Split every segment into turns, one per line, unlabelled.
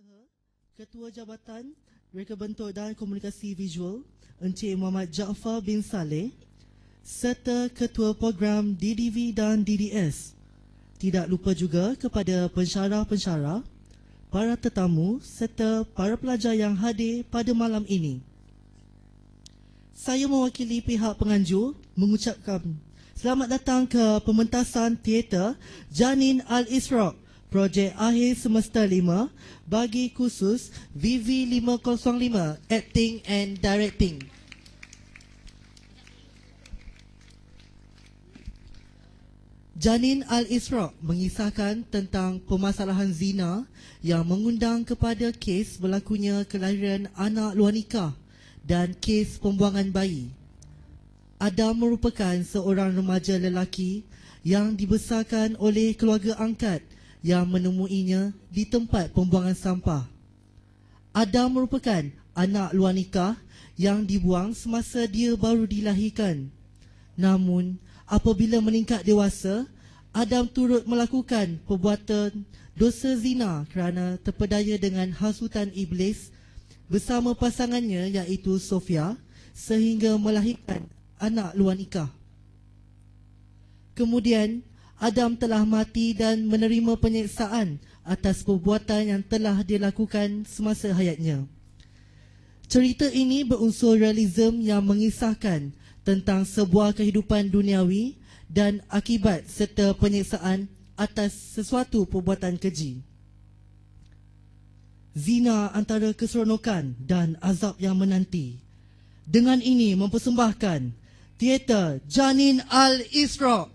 Saha, Ketua Jabatan Reka Bentuk dan Komunikasi Visual Encik Muhammad Jaafar bin Saleh serta Ketua Program DDV dan DDS. Tidak lupa juga kepada pensyarah-pensyarah, para tetamu serta para pelajar yang hadir pada malam ini. Saya mewakili pihak penganjur mengucapkan selamat datang ke pementasan teater Janin Al-Isra' Projek Akhir Semester 5 bagi khusus VV505 Acting and Directing. Janin Al-Isra' mengisahkan tentang permasalahan zina yang mengundang kepada kes berlakunya kelahiran anak luar nikah dan kes pembuangan bayi. Adam merupakan seorang remaja lelaki yang dibesarkan oleh keluarga angkat yang menemuinya di tempat pembuangan sampah. Adam merupakan anak luar nikah yang dibuang semasa dia baru dilahirkan. Namun, apabila meningkat dewasa, Adam turut melakukan perbuatan dosa zina kerana terpedaya dengan hasutan iblis bersama pasangannya iaitu Sofia sehingga melahirkan anak luar nikah. Kemudian, Adam telah mati dan menerima penyiksaan atas perbuatan yang telah dilakukan semasa hayatnya. Cerita ini berunsur realism yang mengisahkan tentang sebuah kehidupan duniawi dan akibat serta penyiksaan atas sesuatu perbuatan keji. Zina antara keseronokan dan azab yang menanti. Dengan ini mempersembahkan teater Janin Al-Isra'.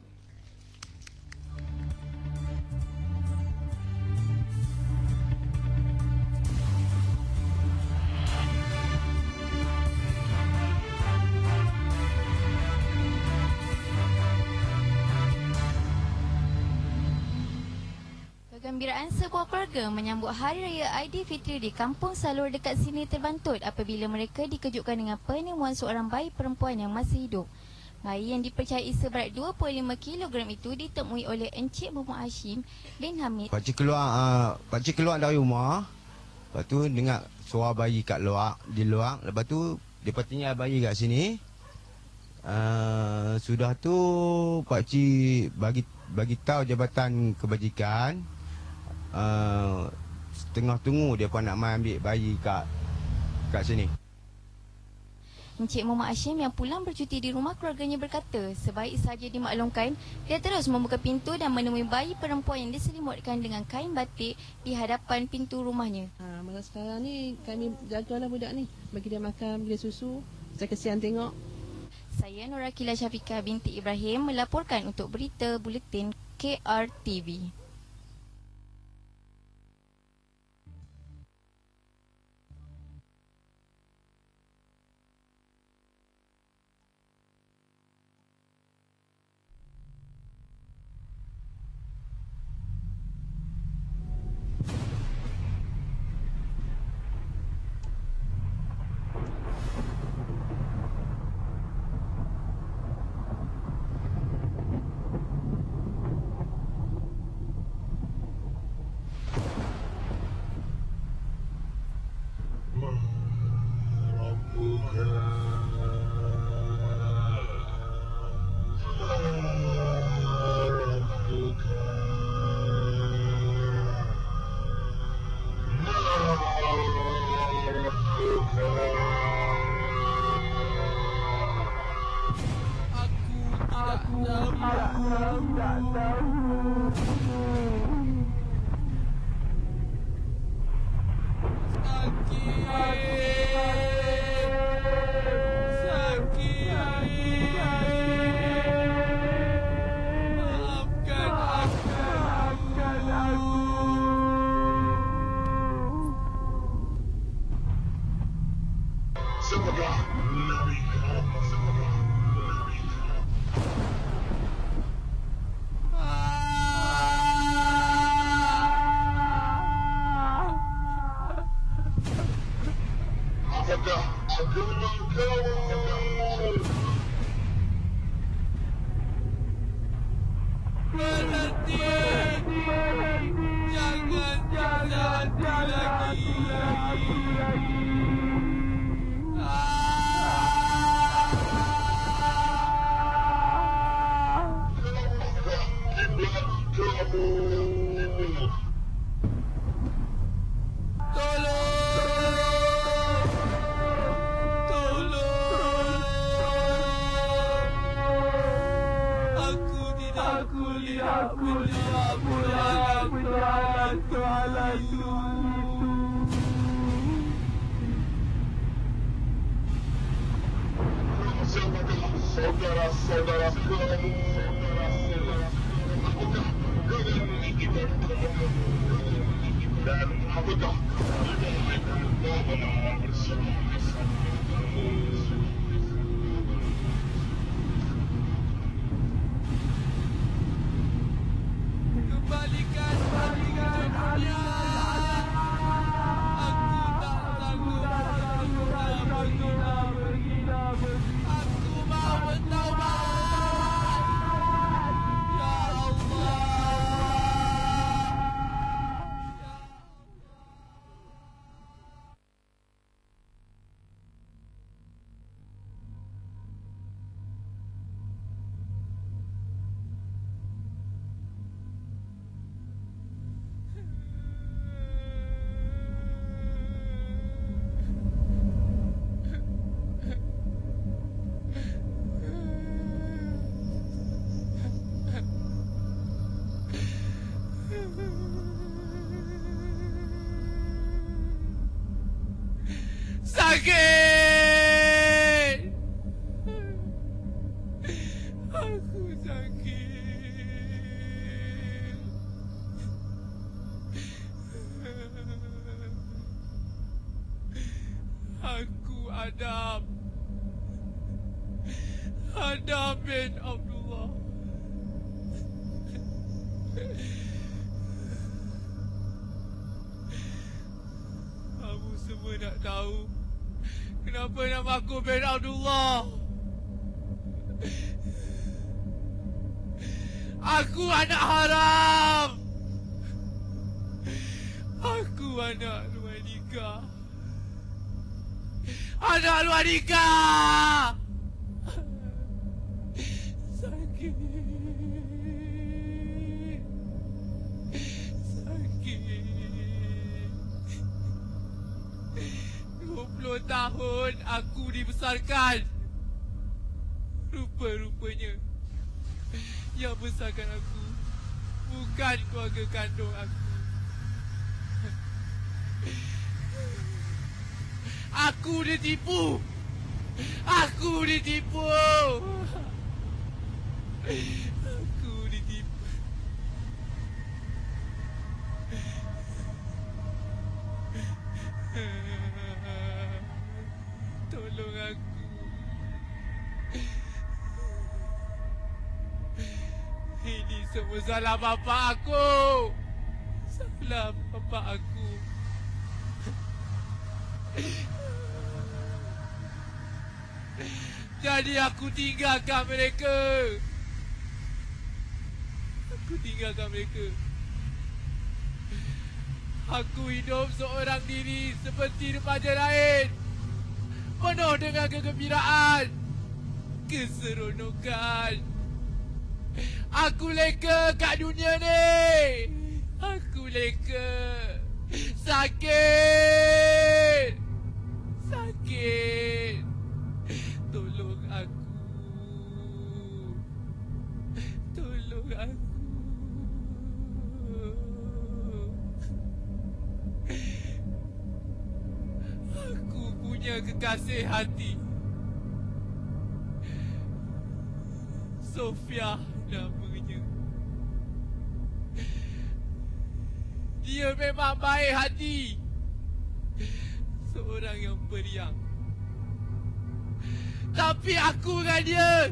Kegembiraan sebuah keluarga menyambut Hari Raya Aidilfitri di Kampung Salur dekat sini terbantut apabila mereka dikejutkan dengan penemuan seorang bayi perempuan yang masih hidup. Bayi yang dipercayai seberat 25 kg itu ditemui oleh Encik Muhammad Hashim bin Hamid.
Pakcik keluar dari rumah. Lepas tu dengar suara bayi kat luar, di luar. Lepas tu dia tinggal bayi kat sini. Sudah tu pakcik bagi tahu Jabatan Kebajikan. Tengah tunggu dia pun nak main ambil bayi kat sini.
Encik Muhammad Hashim yang pulang bercuti di rumah keluarganya berkata sebaik saja dimaklumkan, dia terus membuka pintu dan menemui bayi perempuan yang diselimutkan dengan kain batik di hadapan pintu rumahnya.
Masa sekarang ni kami jagalah budak ni, bagi dia makan, bagi dia susu. Saya kesian tengok.
Saya Norakila Syafiqah binti Ibrahim melaporkan untuk berita Buletin KRTV.
Saudara-saudara kamu, apakah kalian kita dan apakah kita benar-benar bersama-sama?
Kembalikan dunia. Aku tak sanggup bergila. Aku mau bertaubat. Ya Allah. Sakit. Aku sakit. Aku Adam bin Abdullah. Kamu semua nak tahu kenapa nama aku bin Abdullah? Aku anak haram. Aku anak luar nikah. Anak luar nikah. Sakit. Sakit. 20 tahun aku dibesarkan. Rupa-rupanya yang besarkan aku bukan keluarga kandung aku. Aku ditipu. Aku ditipu. Aku ditipu. Tolong aku. Ini semua salah bapa aku. Salah bapa aku. Jadi aku tinggalkan mereka. Aku tinggalkan mereka. Aku hidup seorang diri seperti remaja lain. Penuh dengan kegembiraan, keseronokan. Aku leka kat dunia ni. Aku leka. Sakit. Sakit. Tolong aku. Tolong aku. Aku punya kekasih hati. Sofia namanya. Dia memang baik hati. Seorang yang periang. Tapi aku dengan dia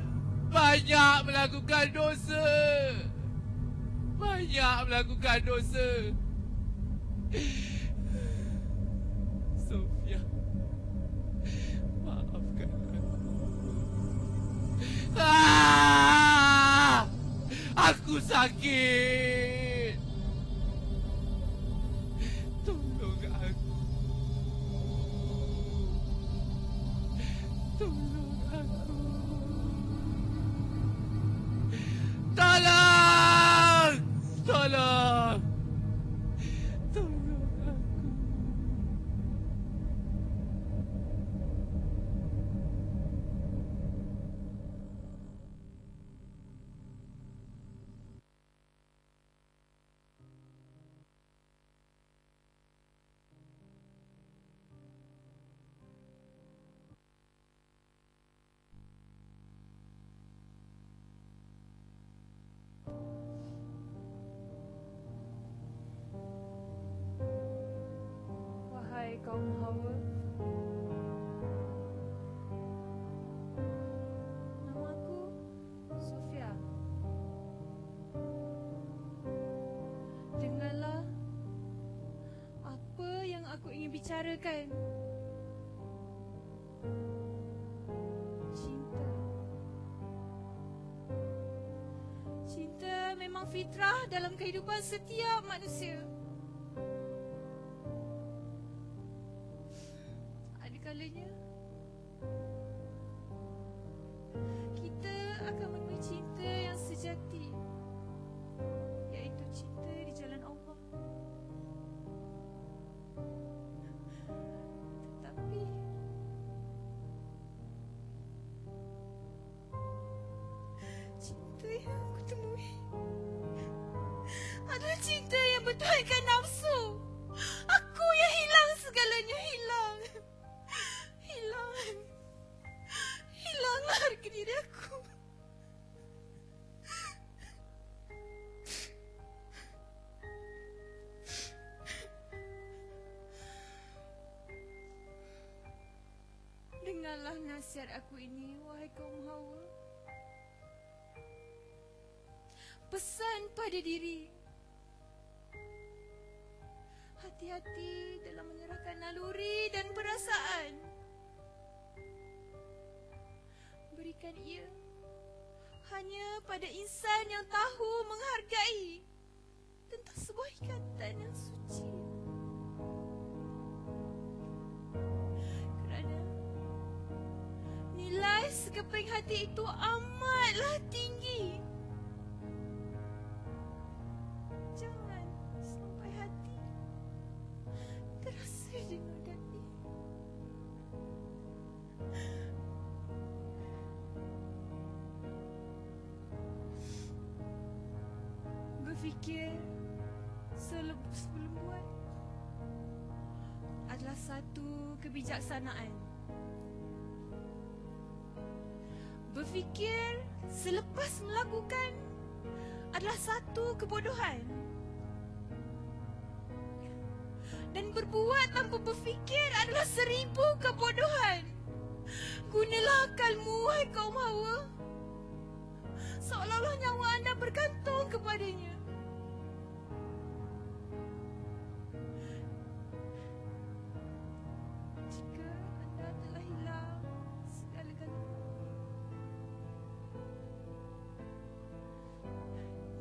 banyak melakukan dosa. Banyak melakukan dosa. Sofia, maafkan aku. Aku sakit. Tolong aku. Tolong aku. Tolong! Tolong! Tolong aku.
kaum Hawa. Namaku Sofia. Dengarlah apa yang aku ingin bicarakan. Cinta. Cinta memang fitrah dalam kehidupan setiap manusia. Ada kalanya kita akan menemui cinta yang sejati, iaitu cinta di jalan Allah. Tetapi cinta yang aku temui adalah cinta yang bertuhankan nafsu. Aku yang hilang segalanya, hilang. Hilanglah harga diri aku. Dengarlah nasihat aku ini, wahai kaum Hawa. Pesan pada diri. Hati-hati dalam menyerahkan naluri dan perasaan. Berikan ia hanya pada insan yang tahu menghargai tentang sebuah ikatan yang suci. Kerana nilai sekeping hati itu amatlah tinggi. Jangan sampai hati terasa dinodai. Berfikir sebelum buat adalah satu kebijaksanaan. Berfikir selepas melakukan adalah satu kebodohan. Dan berbuat tanpa berfikir adalah 1000 kebodohan. Gunalah akalmu, wahai kaum Hawa, seolah-olah nyawa anda bergantung kepadanya. Jika anda telah hilang segala-galanya,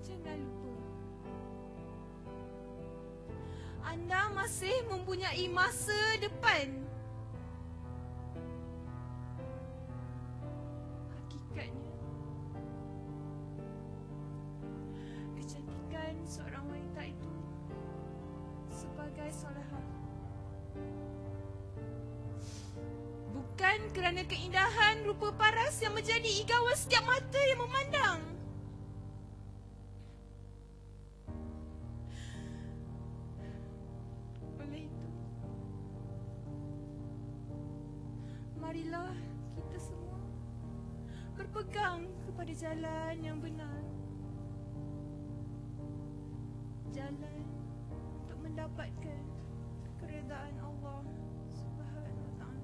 jangan lupa anda masih mempunyai masa depan. Hakikatnya, kecantikan seorang wanita itu sebagai solehah. Bukan kerana keindahan rupa paras yang menjadi igawan setiap mata yang memandang. Oleh itu, marilah kita semua berpegang kepada jalan yang benar. Jalan untuk mendapatkan keredaan Allah Subhanahu wa taala.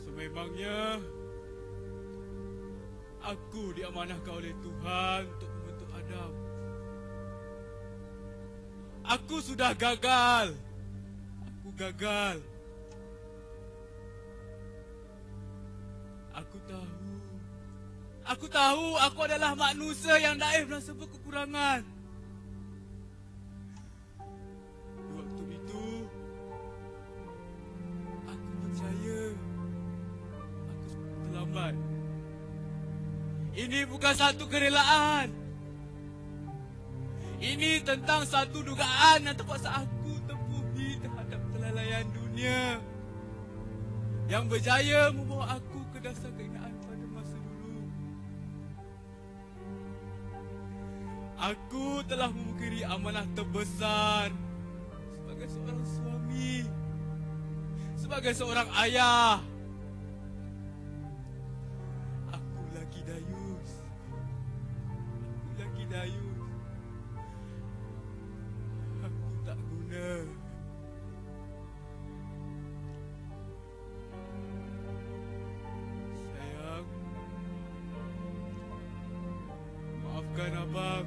Sememangnya aku diamanahkan oleh Tuhan untuk membentuk Adam. Aku sudah gagal. Aku gagal. Aku tahu aku adalah manusia yang naif dan serba kekurangan. Di waktu itu, aku percaya aku terlambat. Ini bukan satu kerelaan. Ini tentang satu dugaan yang terpaksa aku tempuhi terhadap kelalaian dunia yang berjaya membawa aku ke dasar keindahan pada masa dulu. Aku telah memukiri amanah terbesar sebagai seorang suami, sebagai seorang ayah. Aku lagi dayus. Aku tak guna. Sayang, maafkan abang.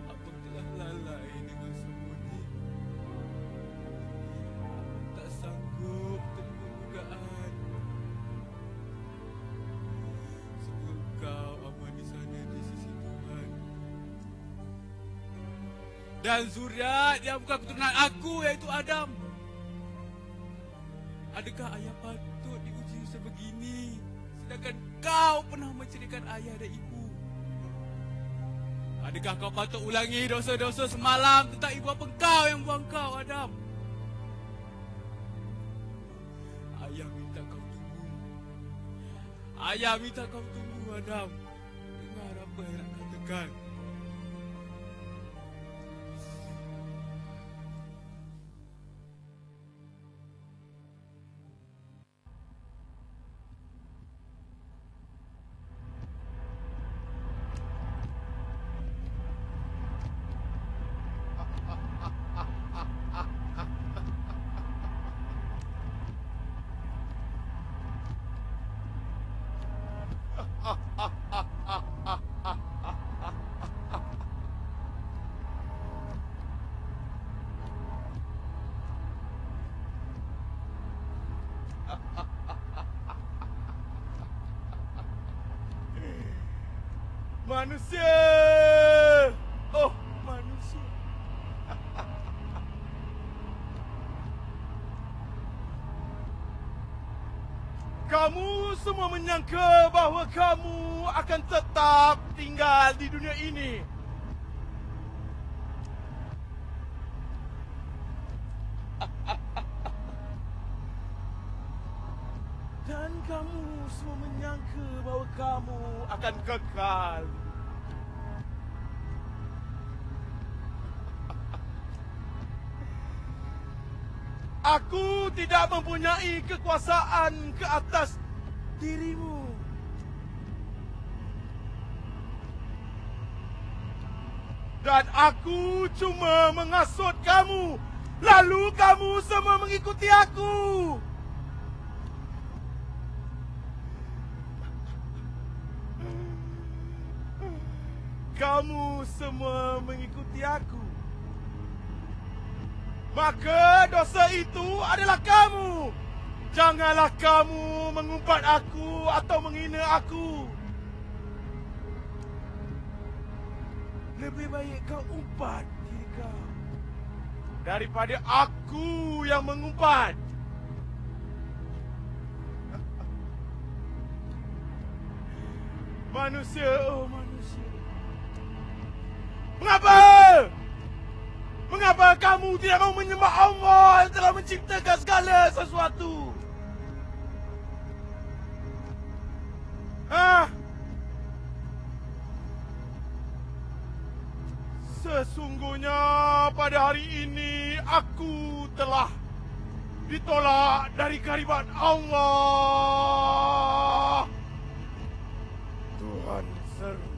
Abang telah lalai dengan semua ni. Tak sanggup terima dugaan. Semoga kau aman di sana di sisi Tuhan. Dan zuriat yang bukan keturunan aku, iaitu Adam. Adakah ayah patut diuji sebegini, sedangkan kau pernah menceritakan ayah dan ibu? Adakah kau patut ulangi dosa-dosa semalam tentang ibu bapa kau yang buang kau, Adam? Ayah minta kau tunggu. Ayah minta kau tunggu, Adam. Dengar apa yang nak katakan. Manusia! Oh, manusia! Kamu semua menyangka bahawa kamu akan tetap tinggal di dunia ini. Dan kamu semua menyangka bahawa kamu akan kekal. Aku tidak mempunyai kekuasaan ke atas dirimu. Dan aku cuma mengasut kamu, lalu kamu semua mengikuti aku. Kamu semua mengikuti aku. Maka dosa itu adalah kamu. Janganlah kamu mengumpat aku atau menghina aku. Lebih baik kau umpat diri kau daripada aku yang mengumpat. Manusia, oh manusia. Mengapa? Mengapa kamu tidak mau menyembah Allah yang telah menciptakan segala sesuatu? Sesungguhnya pada hari ini aku telah ditolak dari kehadiran Allah. Tuhan seru.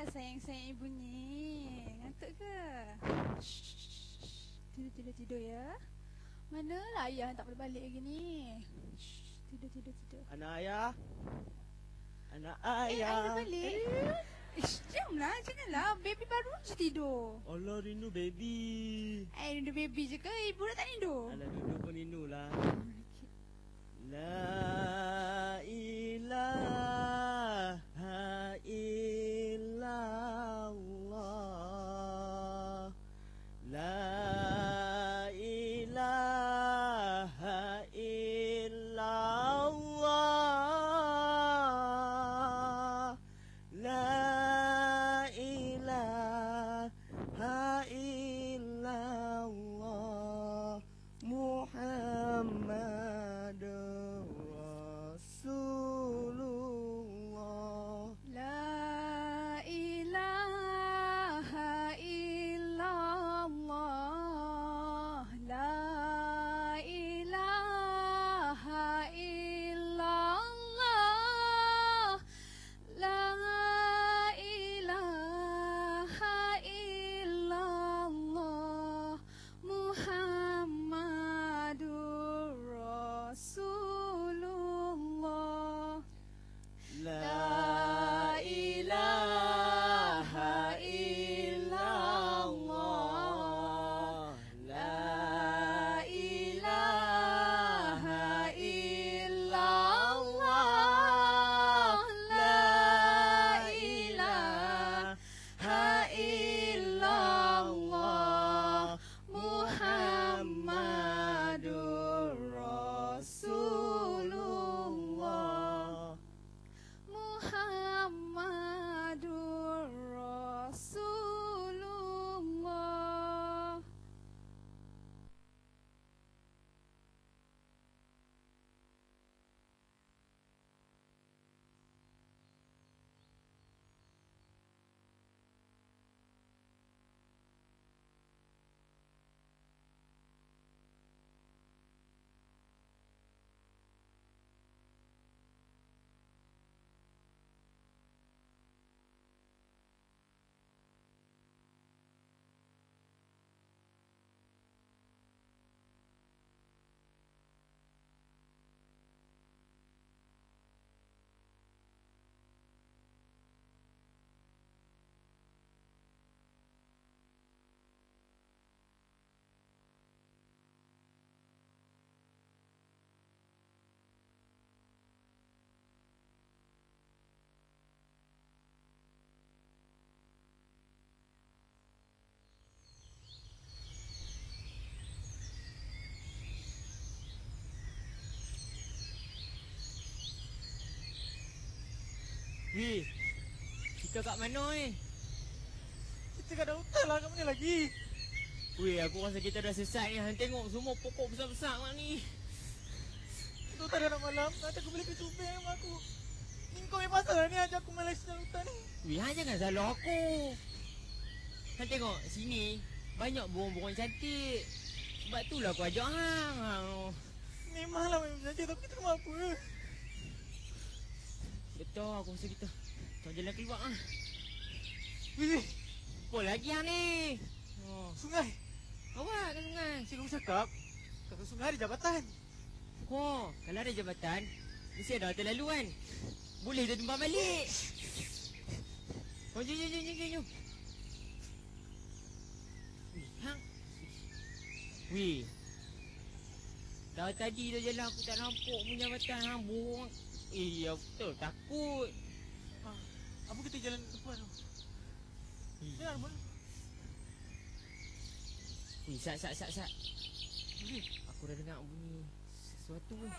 sayang-sayang ibu ni. Ngantuk ke? Tidur ya. Manalah ayah tak boleh balik lagi ni. Tidur.
Anak ayah. Anak
Ayah
ayah.
balik. Diamlah, janganlah. Baby baru je tidur.
Allah rindu baby.
Rindu baby je ke? Ibu dah tak rindu?
Alah rindu pun rindu lah. La ilaha illallah. La ilaha illallah. La ilaha illallah. Muhammadur Rasulullah.
La ilaha illallah. La ilaha illallah. La ilaha illallah. Muhammadur Rasulullah.
La ilaha illallah. La ilaha illallah. La ilaha illallah. Muhammadur Rasulullah.
Muhammadur Rasulullah.
Weh, kita kat mana ni? Kita kat dalam hutan lah, kat mana lagi? Weh, aku rasa kita dah sesat ni. Hang tengok semua pokok besar-besar kat ni. Tu tak ada nak malam, nanti aku balik ke tubing sama aku. Ni kau yang pasal ni ajak aku malas dalam hutan ni.
Weh, hang jangan salah aku. Hang tengok sini banyak burung-burung cantik. Sebab itulah aku ajak hang.
Memanglah memang cantik, tapi kita kena apa?
Betul, aku rasa kita jalan keluar ah.
Weh,
Apa lagi hang ni? Oh,
sungai.
awak ke sungai?
Cik kamu cakap, kata sungai ada jabatan.
Oh, kalau ada jabatan, mesti ada hotel lalu kan? Boleh dia tumpah balik. Oh, jom. Weh, hang. Weh. Dah tadi dah jalan aku tak nampak punya jabatan hang burung. Ya betul, takut.
Apa kita jalan depan tu? Jalan mana?
Weh, sat.
Weh,
Aku dah dengar bunyi sesuatu pun.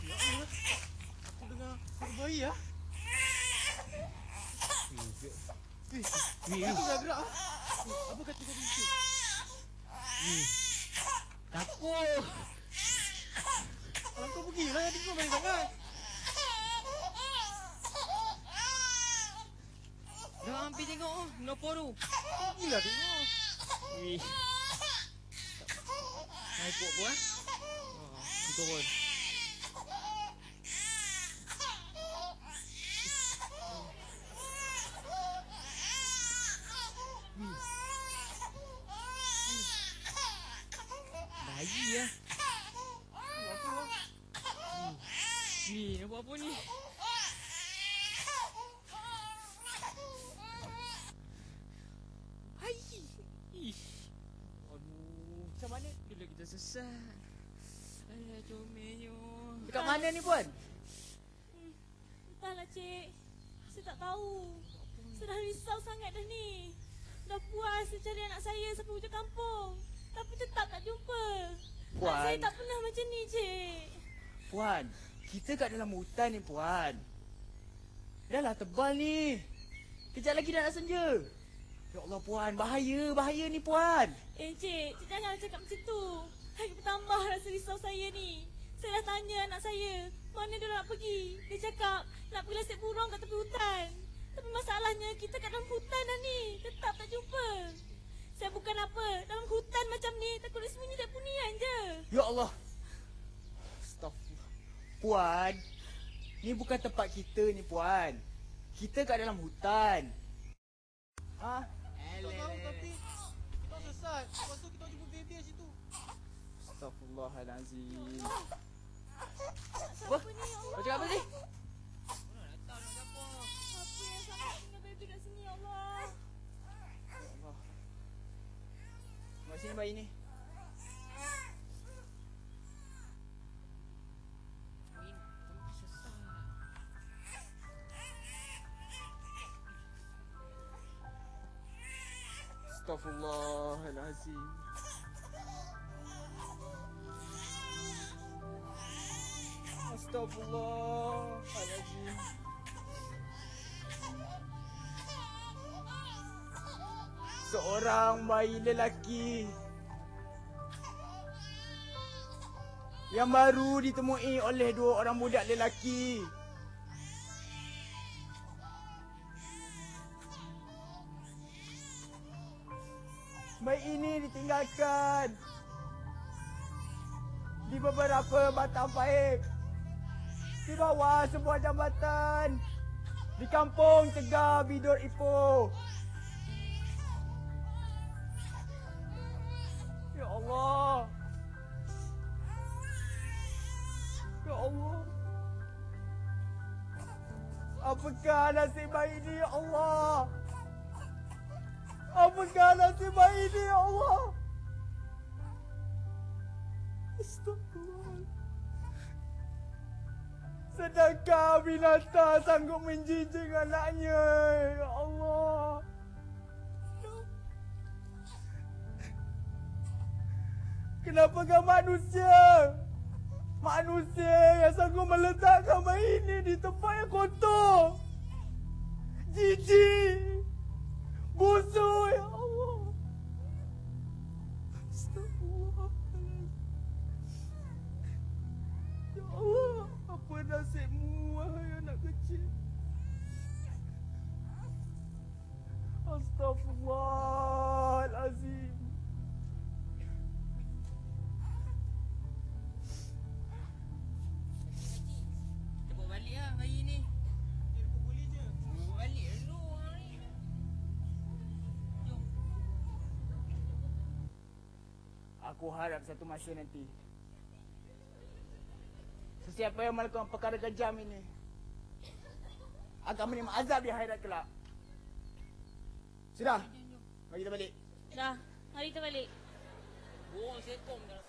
ya Allah. Aku dengar suara bayi ah. Weh, itu dah gerak ah. Apa kata tadi tu?
Takut.
Kalau kau pergilah, nanti kau balik sangat.
Dah hampir tengok oh, kenapa tu?
Pergilah tengok.
Wih. Naik pok aku Turun.
apa ni? Hai. Ih. Aduh, macam mana? Bila kita sesat. Alah, comelnya.
Dekat mana ni Puan?
Entahlah cik. Saya tak tahu. Saya dah risau sangat dah ni. Dah puas saya cari anak saya sampai hujung kampung. Tapi tetap tak jumpa.
Puan.
Anak saya tak pernah macam ni cik.
Puan, kita kat dalam hutan ni Puan. Dah lah tebal ni. Kejap lagi dah nak senja. Ya Allah Puan, bahaya ni Puan.
Cik jangan cakap macam tu. Lagi bertambah rasa risau saya ni. Saya dah tanya anak saya, mana dia nak pergi. Dia cakap nak pergi lasik burung kat tepi hutan. Tapi masalahnya kita kat dalam hutan dah ni. Tetap tak jumpa. Saya bukan apa, dalam hutan macam ni takut dia sembunyi tak punian je.
Ya Allah. Astaghfirullah. Puan, ni bukan tempat kita ni Puan. Kita kat dalam hutan. Ha?
Tak tahu tapi kita sesat. Lepas tu kita jumpa baby kat situ.
Astaghfirullahalazim.
Siapa ni ya Allah?
Kau cakap apa ni?
Apa yang sangat tinggal baby kat sini ya Allah?
Allah. Mak sini bayi ni. Astaghfirullahalazim. Astaghfirullahalazim. Seorang bayi lelaki yang baru ditemui oleh dua orang budak lelaki. Bayi ini ditinggalkan di beberapa batang paip di bawah sebuah jambatan di kampung Tegar Bidur Ipoh. Ya Allah. Ya Allah. Apakah nasib bayi ini ya Allah? Apakah nasib bayi ini ya Allah? Astagfirullah. Sedangkan binatang sanggup menjinjing anaknya. Ya Allah. Kenapakah manusia yang sanggup meletakkan bayi ini di tempat yang kotor, jijik, busuk, ya Allah. Astagfirullahaladzim. Ya Allah, apa nasibmu wahai anak kecil? Astagfirullahaladzim.
Kita bawa balik lah bayi ni. Kita boleh je. Bawa balik dulu ni. Jom.
Aku harap satu masa nanti sesiapa yang melakukan perkara kejam ini akan menerima azab di akhirat kelak. Sudah? Mari kita balik.
Dah, mari kita balik.
Burung sekom dah dapat.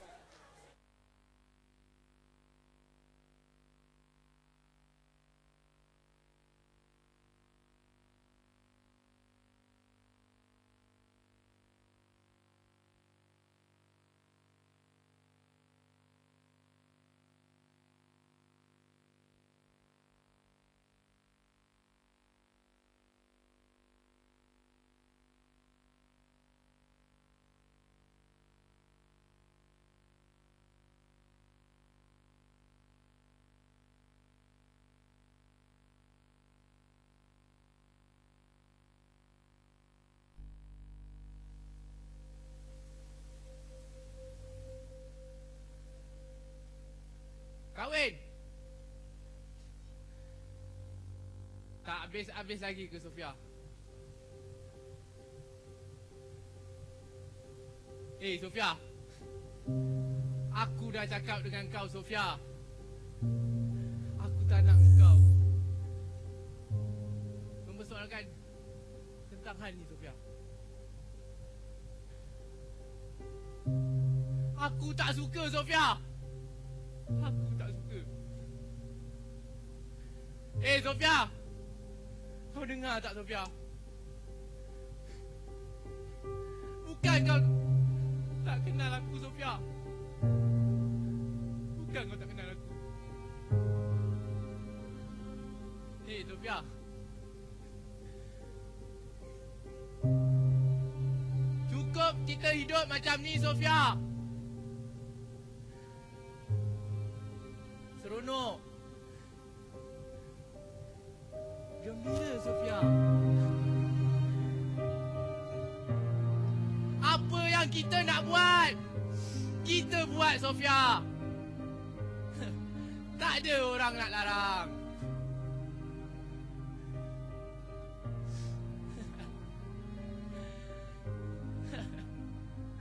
Kahwin. Tak habis-habis lagi ke Sofia? Sofia. Aku dah cakap dengan kau Sofia. Aku tak nak engkau mempersoalkan tentang hal ni, Sofia. Aku tak suka, Sofia. Aku tak suka. Sofia. Kau dengar tak, Sofia? Bukan kau tak kenal aku, Sofia. Bukan kau tak kenal aku. Sofia. Cukup kita hidup macam ni, Sofia. Seronok. Gembira, Sofia. Apa yang kita nak buat, kita buat, Sofia. Tak ada orang nak larang.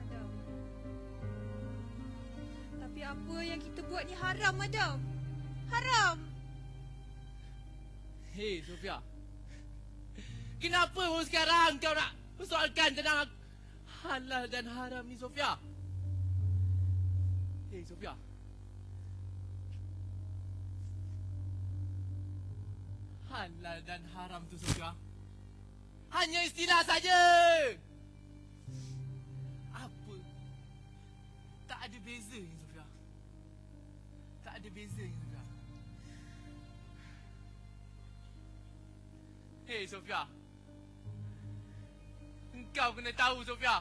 Adam. Tapi apa yang kita buat ni haram, Adam. Haram.
Hei, Sofia. Kenapa baru sekarang kau nak persoalkan tentang halal dan haram ni, Sofia? Hei, Sofia. Halal dan haram tu, Sofia, hanya istilah saja. Apa? Tak ada bezanya, Sofia. Tak ada bezanya, Sofia. Hei, Sofia. Engkau kena tahu, Sofia.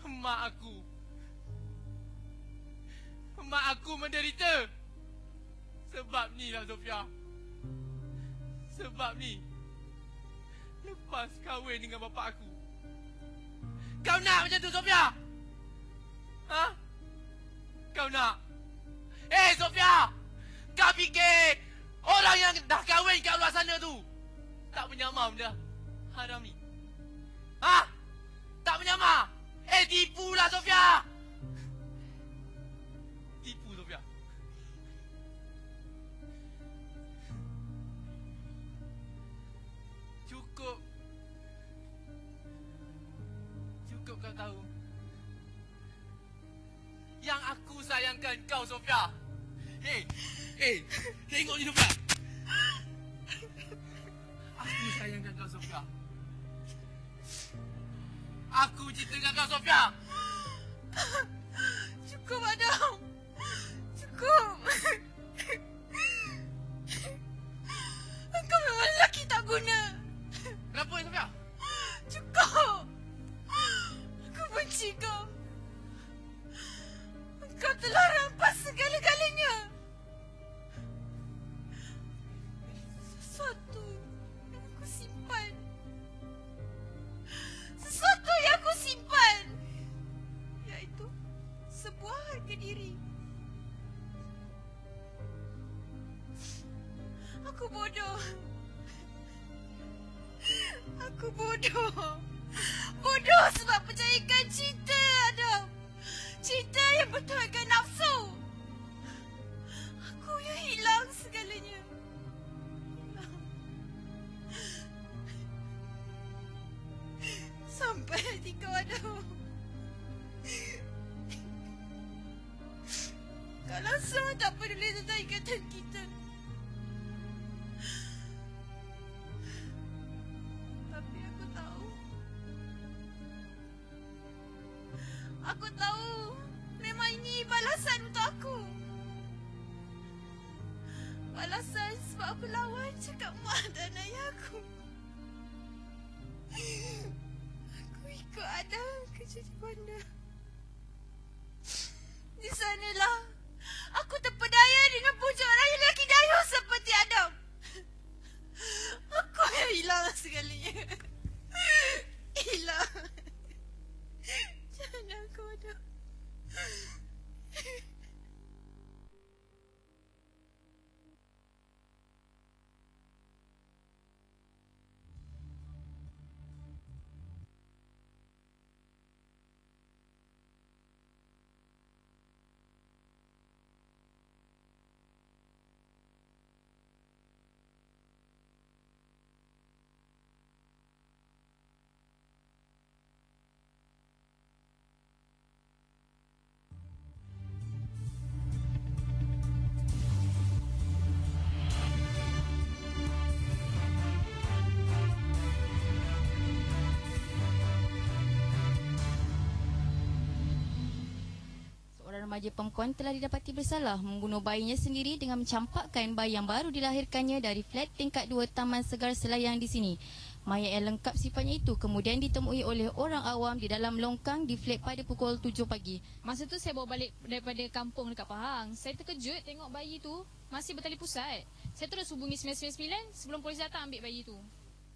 Mak aku menderita. Sebab ni lah, Sofia. Sebab ni. Lepas kahwin dengan bapa aku. Kau nak macam tu, Sofia? Ha? Kau nak? Sofia! Kau fikir orang yang dah kahwin kat luar sana tu tak menyamar benda haram ni? Ha? Tak menyamar? Tipulah, Sofia! Tipu, Sofia. Cukup kau tahu yang aku sayangkan kau, Sofia. Tengok ni, Sofia. Aku sayangkan kau, Sofia. Aku cinta dengan kau, Sofia.
Cukup, Adam. Cukup. Engkau memang lelaki tak guna.
Kenapa, Sofia?
Cukup. Aku benci kau. Engkau telah rampas segala-galanya. Sesuatu yang aku simpan. Sesuatu yang aku simpan. Iaitu sebuah harga diri. Aku bodoh. Aku bodoh. Bodoh sebab percayakan cinta, Adam. Cinta yang bertuhankan nafsu. Aku yang hilang segalanya. Hilang. Sampai hati kau, Adam. Kau langsung tak peduli tentang ikatan kita. Tapi aku tahu. Aku tahu memang ini balasan untuk aku. Balasan sebab aku lawan cakap mak dan ayah aku. Aku ikut Adam kerja di bandar. Di sanalah aku terpedaya dengan pujuk raya lelaki dayung seperti Adam. Aku yang hilang segalanya. Hilang. Jangan aku, Adam.
remaja perempuan telah didapati bersalah membunuh bayinya sendiri dengan mencampakkan bayi yang baru dilahirkannya dari flat tingkat 2 Taman Segar Selayang di sini. Mayat yang lengkap sifatnya itu kemudian ditemui oleh orang awam di dalam longkang di flat pada pukul 7 pagi.
Masa tu saya bawa balik daripada kampung dekat Pahang. Saya terkejut tengok bayi tu masih bertali pusat. Saya terus hubungi 999 sebelum polis datang ambil bayi tu.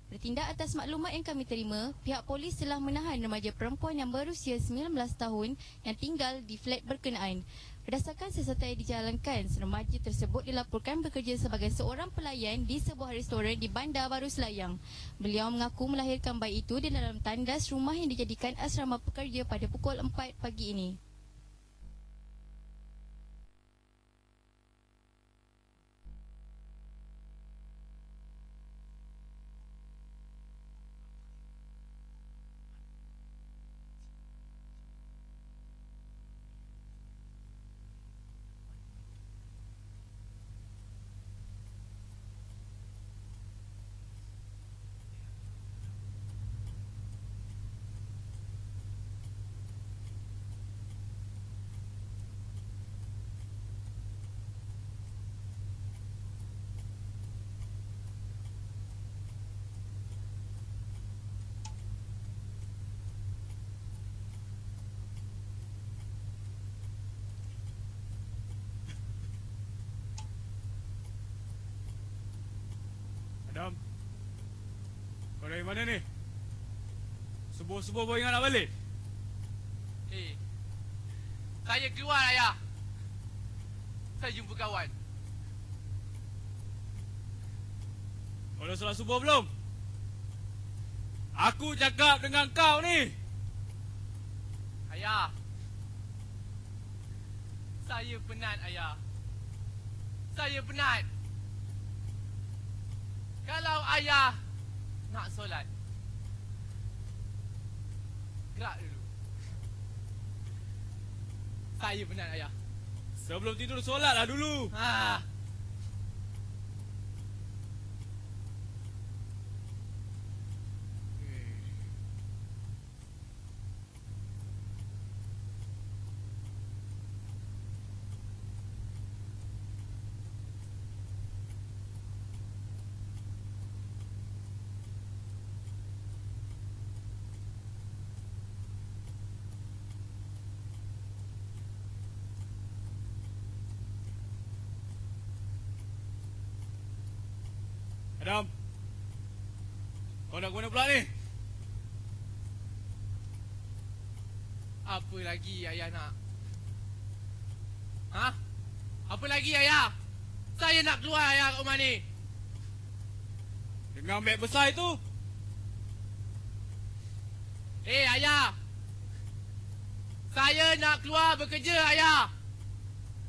Bertindak atas maklumat yang kami terima, pihak polis telah menahan remaja perempuan yang berusia 19 tahun yang tinggal di flat berkenaan. Berdasarkan siasatan yang dijalankan, remaja tersebut dilaporkan bekerja sebagai seorang pelayan di sebuah restoran di Bandar Baru Selayang. Beliau mengaku melahirkan bayi itu di dalam tandas rumah yang dijadikan asrama pekerja pada pukul 4 pagi ini.
Adam, kau dari mana ni? Subuh-subuh bawa ingat nak balik?
Saya keluar, ayah. Saya jumpa kawan.
Kau dah solat subuh belum? Aku cakap dengan kau ni.
Ayah. Saya penat, ayah. Saya penat. Kalau ayah nak solat, gerak dulu. Saya penat, ayah.
Sebelum tidur solatlah dulu. Adam, kau nak ke mana pula ni?
Apa lagi ayah nak? Apa lagi, ayah? Saya nak keluar, ayah, kat rumah ni.
Dengan beg besar itu?
Ayah. Saya nak keluar bekerja, ayah.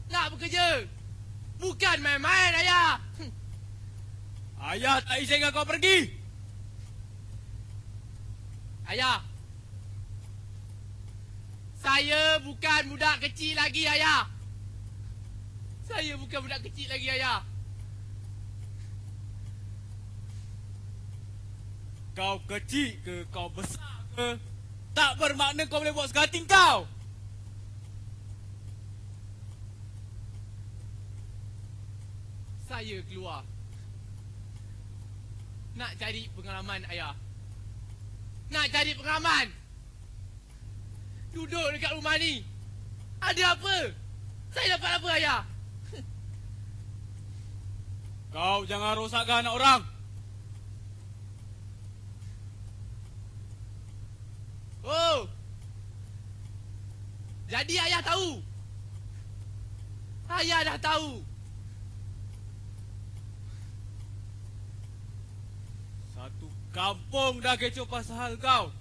Nak bekerja. Bukan main-main, ayah.
Ayah tak izinkan kau pergi.
Ayah. Saya bukan budak kecil lagi, ayah. Saya bukan budak kecil lagi, ayah.
Kau kecil ke, kau besar ke, tak bermakna kau boleh buat sekating kau.
Saya keluar. Nak cari pengalaman, ayah. Nak cari pengalaman. Duduk dekat rumah ni. Ada apa? Saya dapat apa, ayah?
Kau jangan rosakkan anak orang.
Oh. Jadi ayah tahu. Ayah dah tahu.
Satu kampung dah kecoh pasal kau.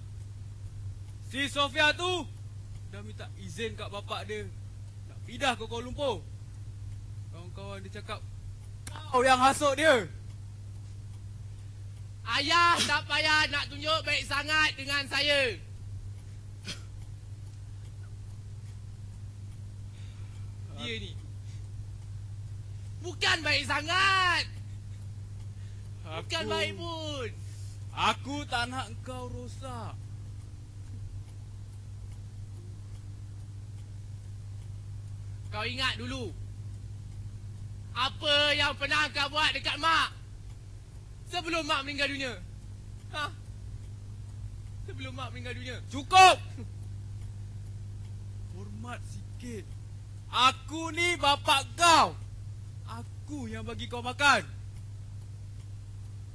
Si Sofia tu dah minta izin kat bapak dia nak pindah ke Kuala Lumpur. Kawan-kawan dia cakap kau yang hasut dia.
Ayah tak payah nak tunjuk baik sangat dengan saya. Dia ni bukan baik sangat. Bukan baik pun.
Aku tak nak kau rosak.
Kau ingat dulu apa yang pernah kau buat dekat mak sebelum mak meninggal dunia? Ha? Sebelum mak meninggal dunia.
Cukup! Hormat sikit. Aku ni bapak kau. Aku yang bagi kau makan.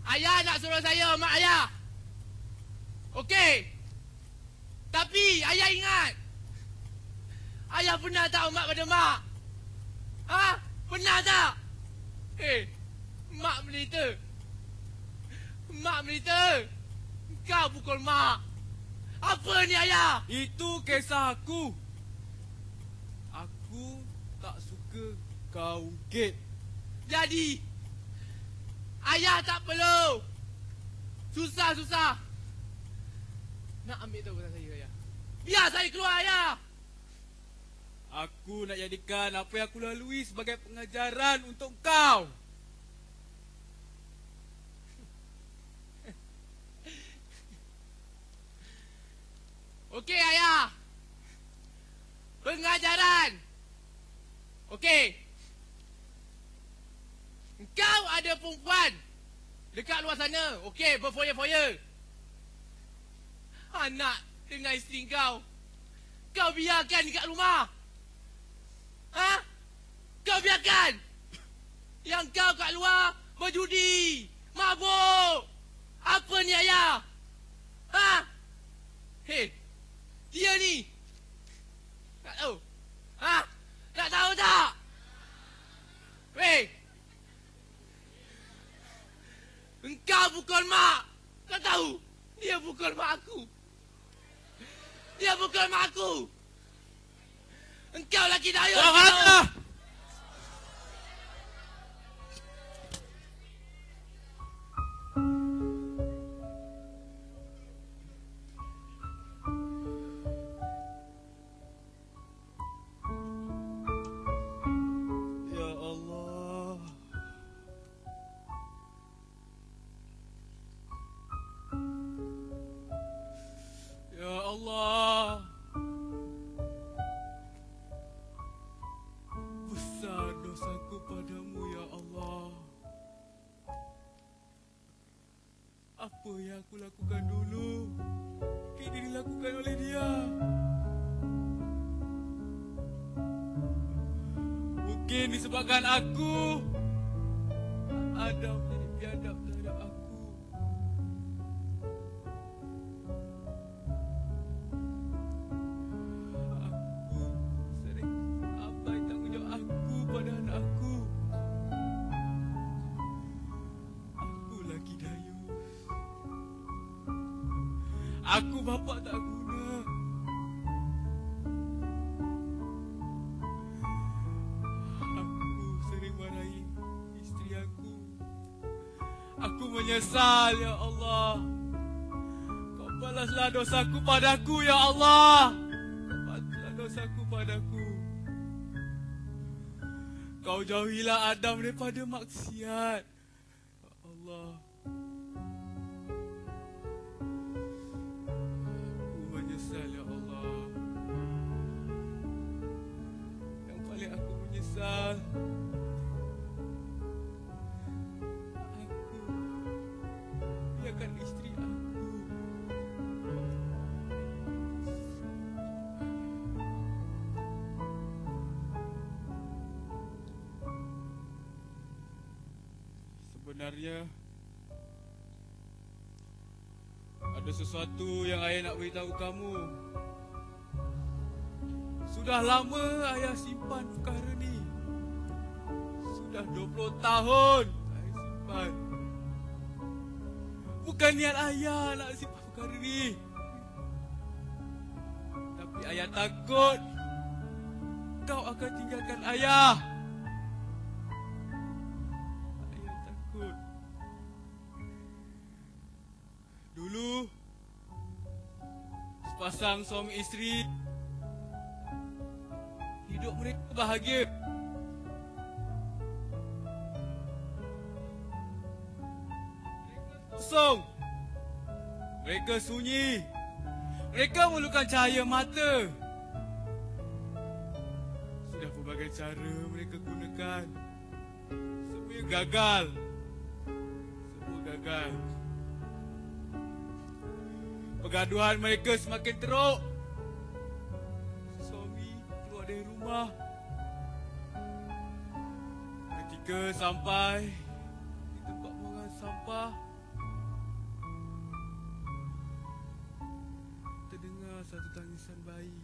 Ayah nak suruh saya mak ayah. Okey. Tapi ayah ingat. Ayah pernah tak hormat pada mak? Ha? Pernah tak? Mak menderita. Mak menderita. Kau pukul mak. Apa ni ayah?
Itu kisah aku. Aku tak suka kau ungkit.
Jadi ayah tak perlu susah-susah nak ambil tahu pasal saya ayah. Biar saya keluar ayah.
Aku nak jadikan apa yang aku lalui sebagai pengajaran untuk kau.
Okey ayah. Pengajaran. Okey. Kau ada perempuan dekat luar sana. Okey, berfoya-foya. Anak dengan isteri kau. Kau biarkan dekat rumah. Ha? Kau biarkan. Yang kau kat luar berjudi, mabuk. Apa ni ayah? Ha? Hei, dia ni. Tak tahu. Ha? Tak tahu tak? Weh. Engkau pukul mak. Kau tahu? Dia pukul mak aku. Dia pukul mak aku. Engkau lagi dayung.
Janganlah. Ya Allah. Ya Allah. Besar dosaku padamu, ya Allah. Apa yang aku lakukan dulu kini dilakukan oleh dia. Mungkin disebabkan aku, Adam jadi biadab terhadap aku. Aku sering abai tanggungjawab aku pada anak aku. Aku lagi dayus. Aku bapa tak guna. Aku sering marahi isteri aku. Aku menyesal, ya Allah. Kau balaslah dosaku padaku, ya Allah. Kau balaslah dosaku padaku. Kau jauhilah Adam daripada maksiat, ya Allah. Aku menyesal, ya Allah. Yang paling aku menyesal, biarkan isteri aku. Sebenarnya ada sesuatu yang ayah nak beritahu kamu. Sudah lama ayah simpan perkara ni. Sudah 20 tahun ayah simpan. Bukan niat ayah nak simpan perkara ni. Tapi ayah takut kau akan tinggalkan ayah. Ayah takut. Dulu sepasang suami isteri hidup mereka bahagia. Kosong. Mereka sunyi. Mereka memerlukan cahaya mata. Sudah Pelbagai cara mereka gunakan, semua gagal. Semua gagal. Pergaduhan mereka semakin teruk. Suami keluar dari rumah. Ketika sampai di tempat buangan sampah, terdengar satu tangisan bayi.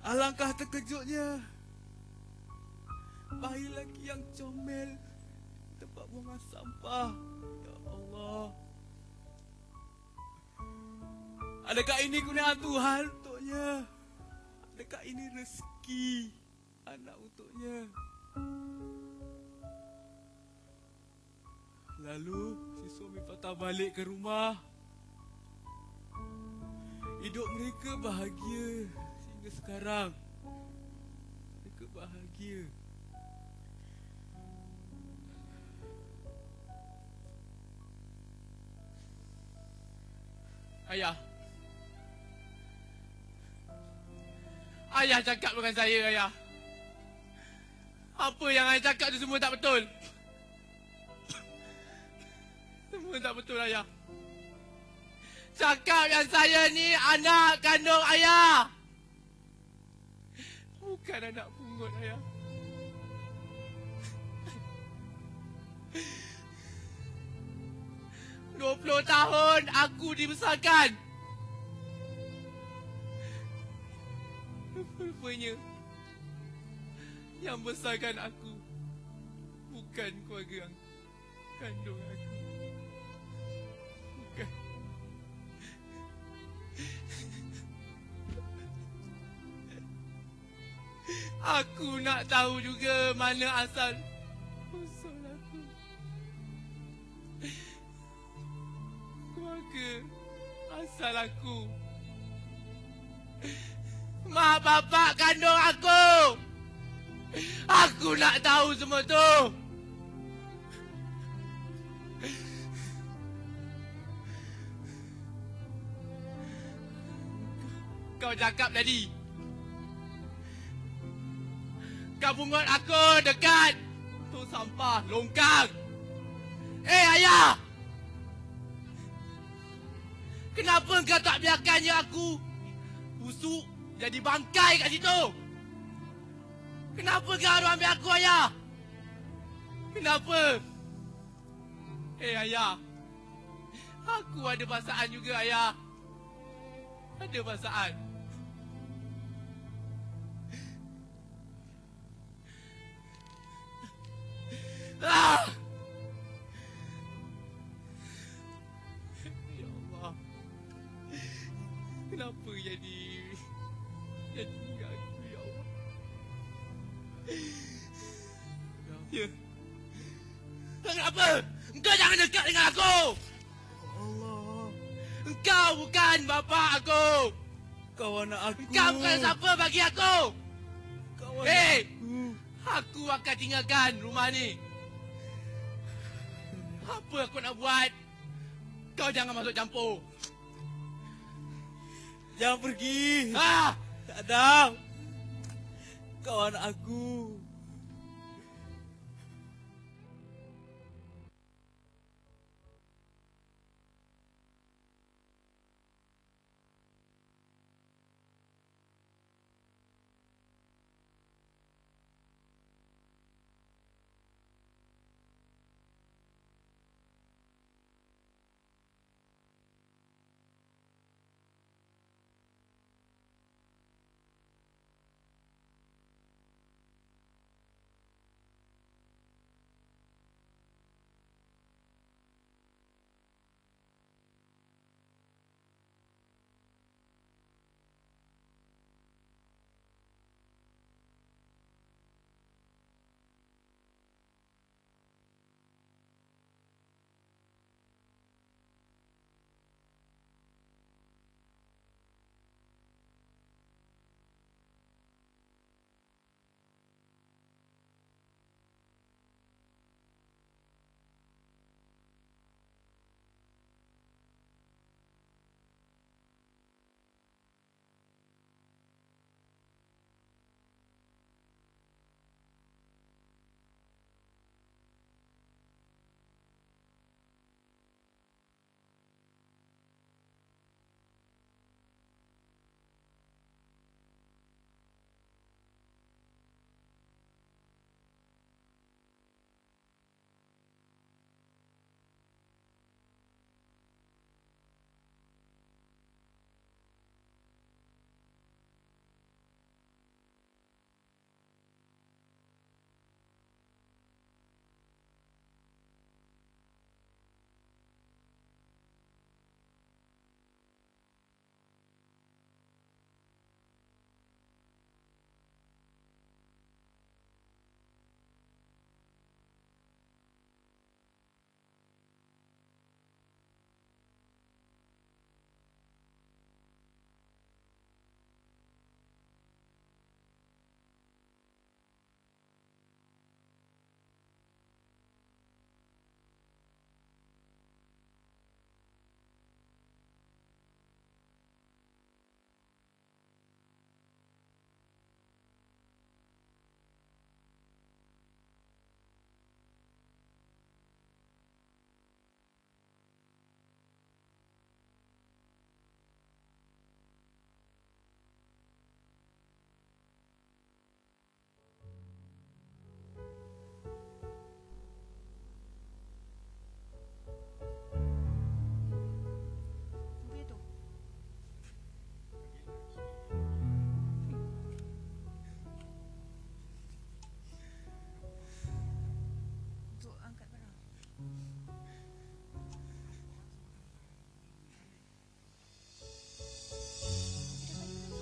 Alangkah terkejutnya. Bayi lelaki yang comel di tempat buangan sampah. Ya Allah. Adakah ini kurniaan Tuhan untuknya? Adakah ini rezeki anak untuknya? Lalu si suami patah balik ke rumah. Hidup mereka bahagia sehingga sekarang. Mereka bahagia.
Ayah. Ayah cakap dengan saya, ayah. Apa yang ayah cakap tu semua tak betul. Semua tak betul, ayah. Cakap yang saya ni anak kandung ayah. Bukan anak pungut, ayah. Dua 20 tahun aku dibesarkan. Rupanya yang besarkan aku bukan keluarga yang kandung aku. Bukan. Aku nak tahu juga mana asal usul aku. Keluarga asal aku. Mak bapak kandung aku. Aku nak tahu semua tu. Kau cakap tadi kau pungut aku dekat tu sampah longkang. Ayah, kenapa kau tak biarkannya aku busuk jadi bangkai kat situ? Kenapa kau harus ambil aku, ayah? Kenapa? Ayah, aku ada perasaan juga, ayah. Ada perasaan. Ah! Ya Allah. Kenapa jadi aku, ya Allah? Ya. Kenapa? Engkau jangan dekat dengan aku.
Allah.
Engkau bukan bapa aku.
Kau anak aku.
Engkau bukan siapa bagi aku.
Kau anak aku.
Aku akan tinggalkan rumah ni. Apa aku nak buat? Kau jangan masuk campur.
Jangan pergi.
Ah!
Tak ada. Kau anak aku.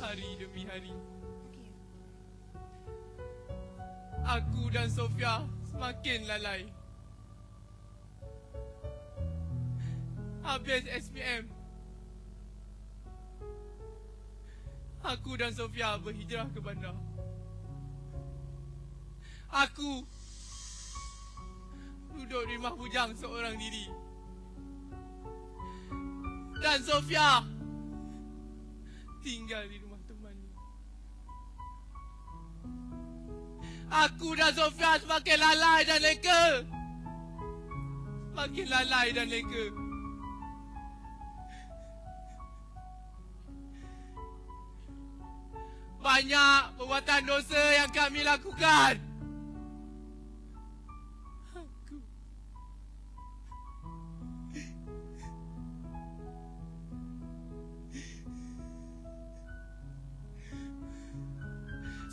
Hari demi hari. Aku dan Sofia semakin lalai. Habis SPM, aku dan Sofia berhijrah ke bandar. Aku duduk di rumah bujang seorang diri. Dan Sofia tinggal di rumah temannya. Aku dan Sofia semakin lalai dan leka. Semakin lalai dan leka. Banyak perbuatan dosa yang kami lakukan.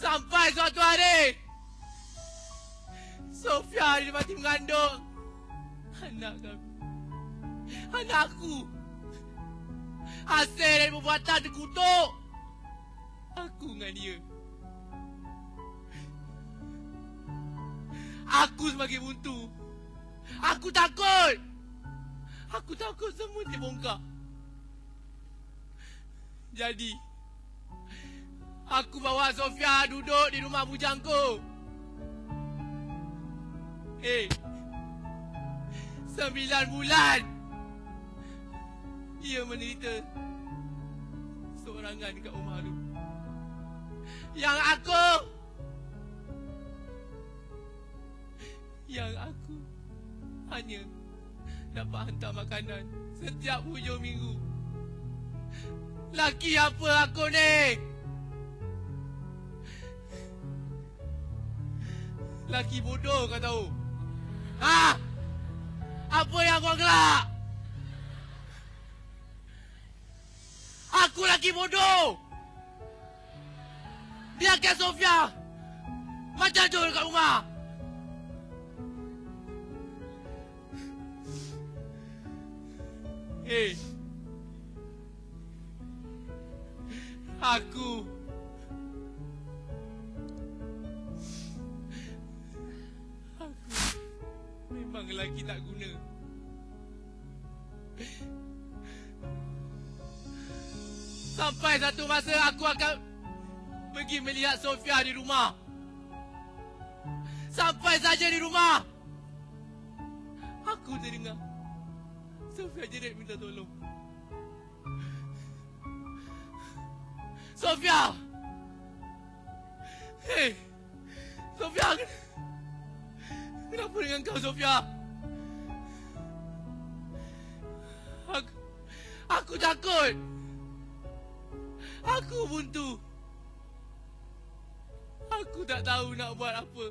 Sampai suatu hari, Sofia didapati mengandung anak kami. Anakku. Hasil dari perbuatan terkutuk aku dengan dia. Aku semakin buntu. Aku takut. Aku takut semua dibongkar. Jadi, aku bawa Sofia duduk di rumah bujangku. 9 bulan dia menderita seorangan dekat rumah tu. Yang aku hanya dapat hantar makanan setiap hujung minggu. Laki apa aku ni? Laki bodoh kau tahu. Ha? Apa yang kau gelak? Aku laki bodoh. Biarkan Sofia macam tu dekat rumah. Aku memang lelaki tak guna. Sampai satu masa aku akan pergi melihat Sofia di rumah. Sampai saja di rumah, aku terdengar Sofia jerit minta tolong. Sofia! Sofia! Kenapa dengan kau, Sofia? Aku takut. Aku buntu. Aku tak tahu nak buat apa.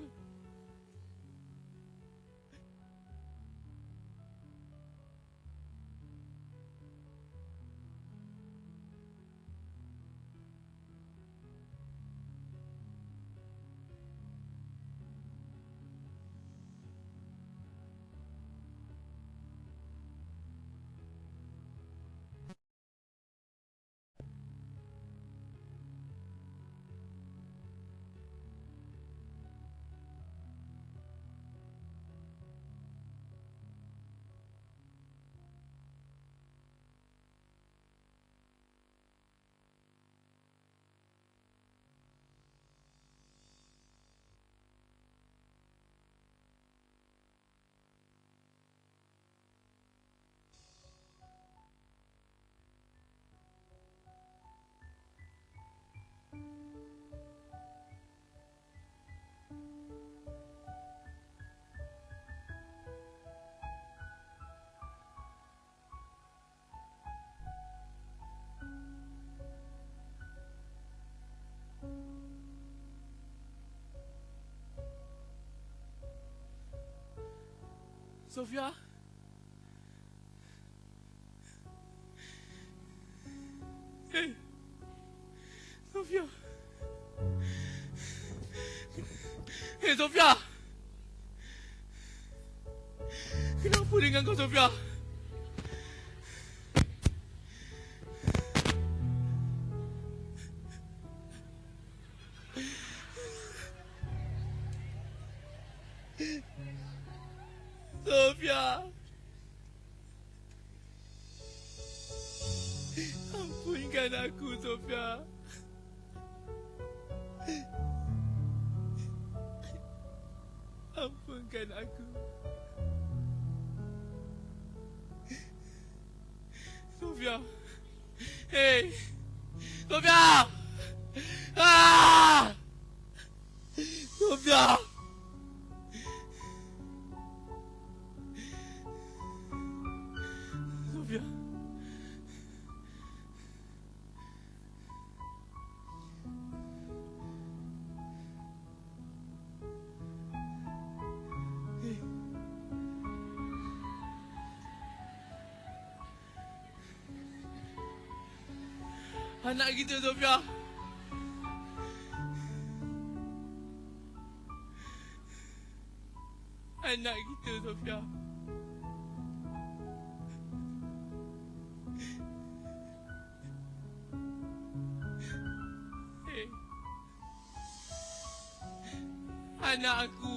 Sofia? Sofia? Sofia! Kenapa dengan kau, Sofia? Ampunkan aku, Sofia. Ampunkan aku. Sofia. Hey. Sofia. Ah! Sofia. Sofia. Anak kita, Sofia. Anak kita, Sofia. Hey. Anak aku.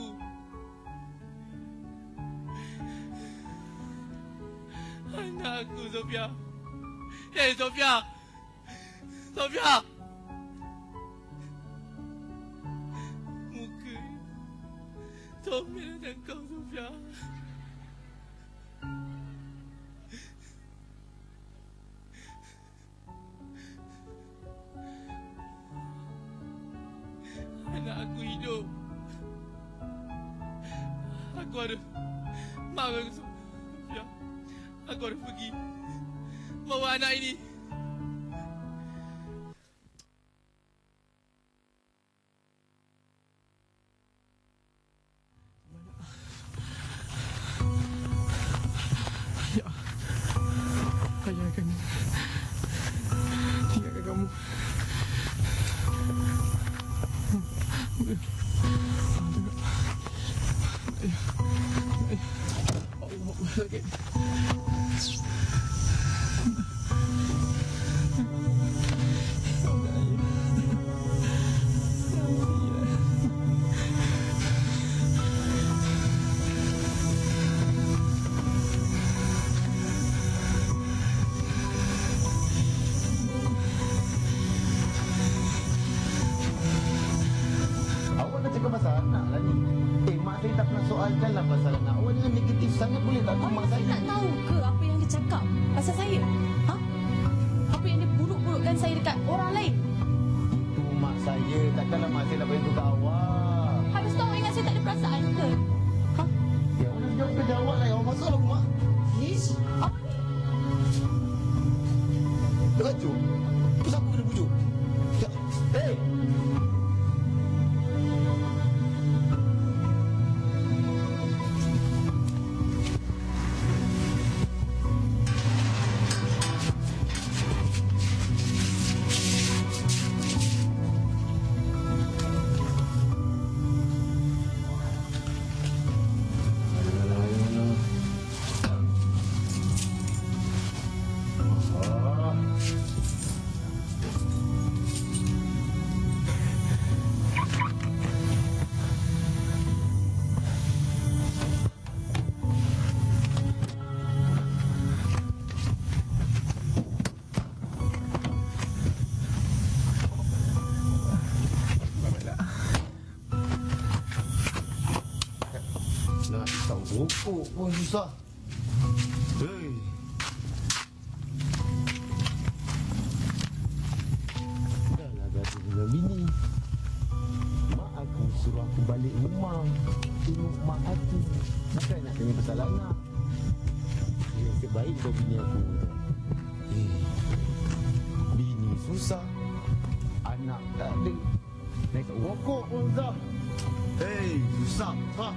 Anak aku, Sofia. Hey, Sofia. Sofia! Muka Sofia dan kau, Sofia. Anak aku hidup. Aku harus maafkan Sofia. Aku harus pergi bawa anak ini.
Rokok pun susah. Hei. Dahlah berhati dengan bini. Mak aku suruh aku balik rumah. Tengok mak aku. Bukan nak tanya pasal anak. Nasib baik kau bini aku. Bini susah. Anak tak ada. Naik rokok pun susah. Hei, susah. Ha?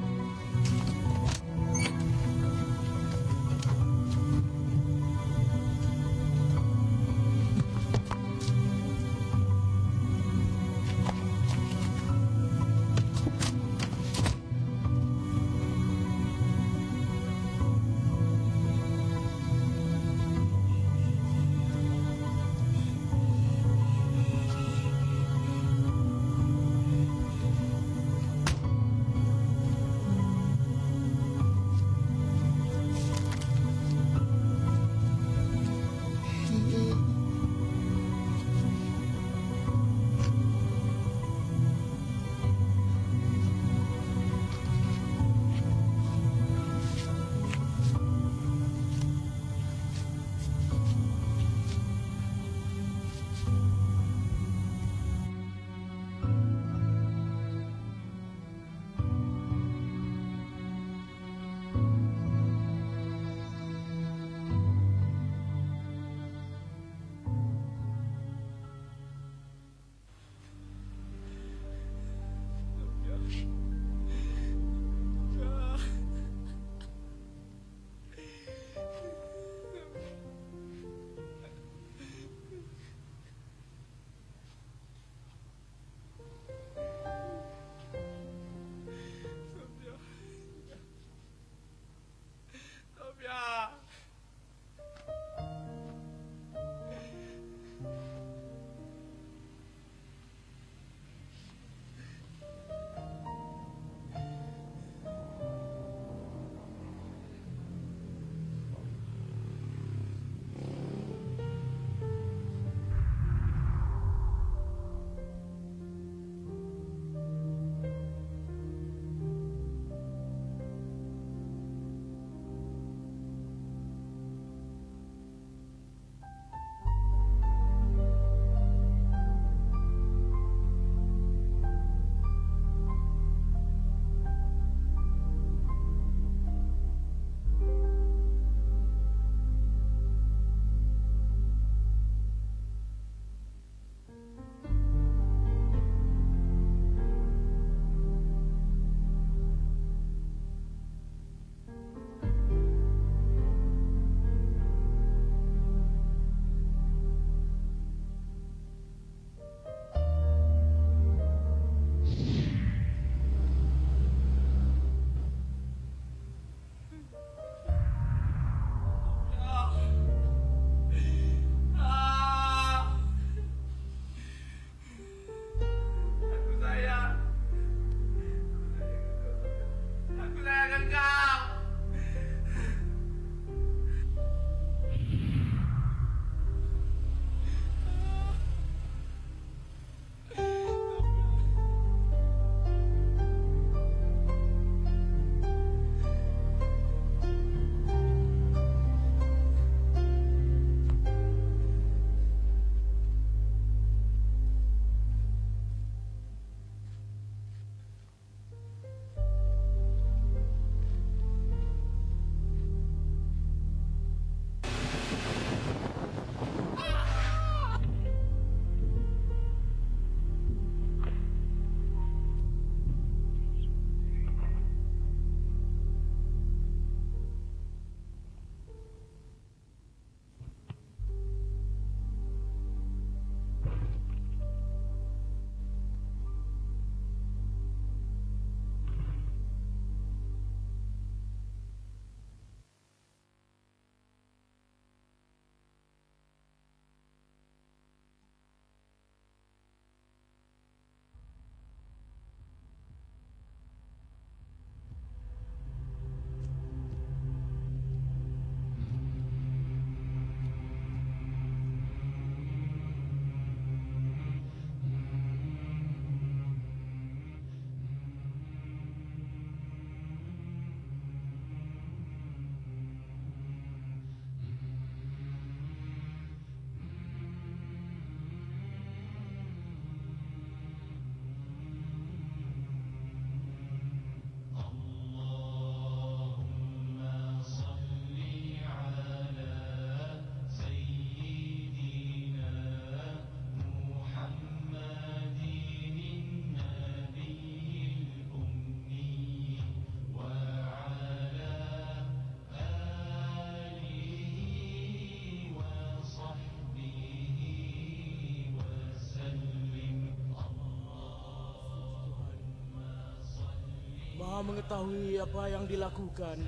Maha mengetahui apa yang dilakukan.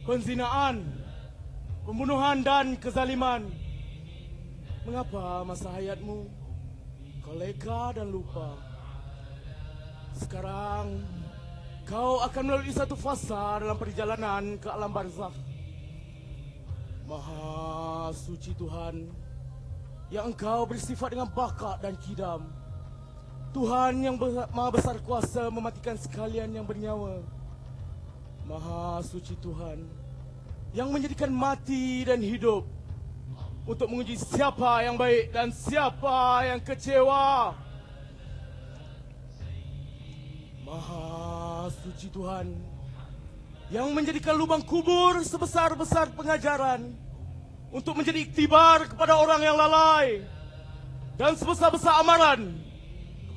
Penzinaan, pembunuhan dan kezaliman. Mengapa masa hayatmu kau leka dan lupa? Sekarang kau akan melalui satu fasa dalam perjalanan ke alam barzakh. Maha suci Tuhan yang engkau bersifat dengan bakat dan kidam. Tuhan yang maha besar kuasa mematikan sekalian yang bernyawa. Maha suci Tuhan yang menjadikan mati dan hidup untuk menguji siapa yang baik dan siapa yang kecewa. Maha suci Tuhan yang menjadikan lubang kubur sebesar-besar pengajaran untuk menjadi iktibar kepada orang yang lalai dan sebesar-besar amaran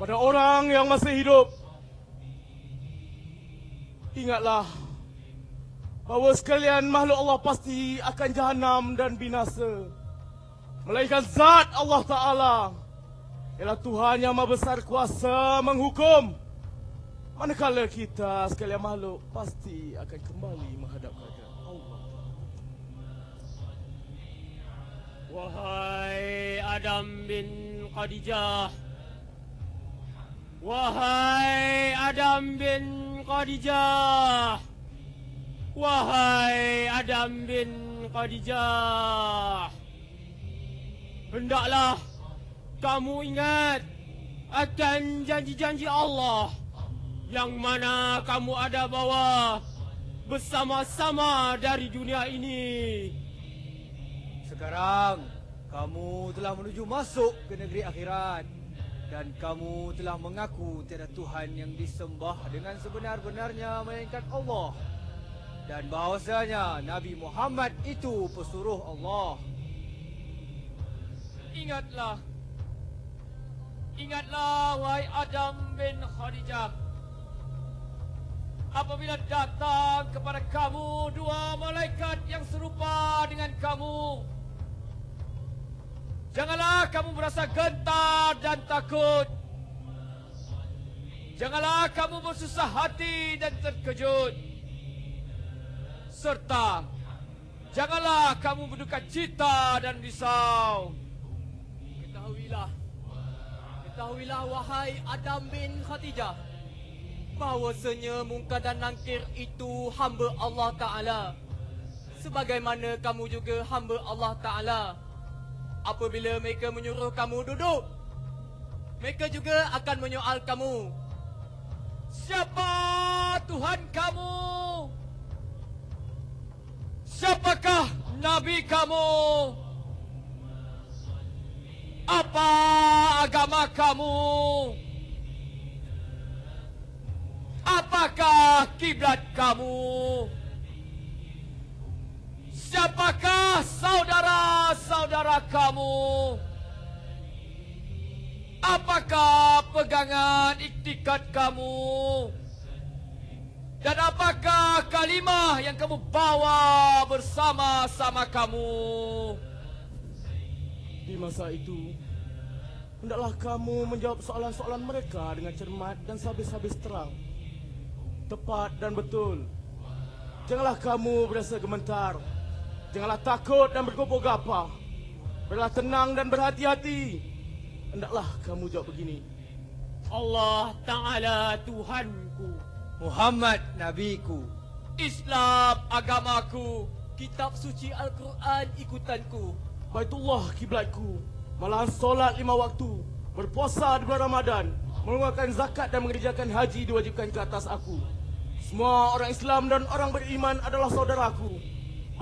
kepada orang yang masih hidup. Ingatlah bahawa sekalian makhluk Allah pasti akan jahanam dan binasa, melainkan zat Allah Ta'ala ialah Tuhan yang maha besar kuasa menghukum. Manakala kita sekalian makhluk pasti akan kembali menghadap kepada Allah.
Wahai Adam bin Khadijah, wahai Adam bin Khadijah, wahai Adam bin Khadijah, hendaklah kamu ingat akan janji-janji Allah yang mana kamu ada bawa bersama-sama dari dunia ini.
Sekarang kamu telah menuju masuk ke negeri akhirat dan kamu telah mengaku tiada Tuhan yang disembah dengan sebenar-benarnya melainkan Allah, dan bahawasanya Nabi Muhammad itu pesuruh Allah. Ingatlah wahai Adam bin Khadijah, apabila datang kepada kamu dua malaikat yang serupa dengan kamu, janganlah kamu merasa gentar dan takut. Janganlah kamu bersusah hati dan terkejut. Serta janganlah kamu berduka cita dan risau. Ketahuilah wahai Adam bin Khadijah, bahawasanya Munkar dan Nakir itu hamba Allah Ta'ala, sebagaimana kamu juga hamba Allah Ta'ala. Apabila mereka menyuruh kamu duduk, mereka juga akan menyoal kamu, siapa Tuhan kamu? Siapakah Nabi kamu? Apa agama kamu? Apakah kiblat kamu? Siapakah saudara-saudara kamu? Apakah pegangan iktikad kamu? Dan apakah kalimah yang kamu bawa bersama-sama kamu?
Di masa itu, hendaklah kamu menjawab soalan-soalan mereka dengan cermat dan habis-habis terang, tepat dan betul. Janganlah kamu berasa gemetar, janganlah takut dan bergopah-gapah. Berlah tenang dan berhati-hati. Hendaklah kamu jawab begini:
Allah Ta'ala Tuhanku,
Muhammad Nabiku,
Islam agamaku, kitab suci Al-Quran ikutanku,
Baitullah kiblatku, malahan solat 5 waktu, berpuasa di bulan Ramadan, mengeluarkan zakat dan mengerjakan haji diwajibkan ke atas aku. Semua orang Islam dan orang beriman adalah saudaraku.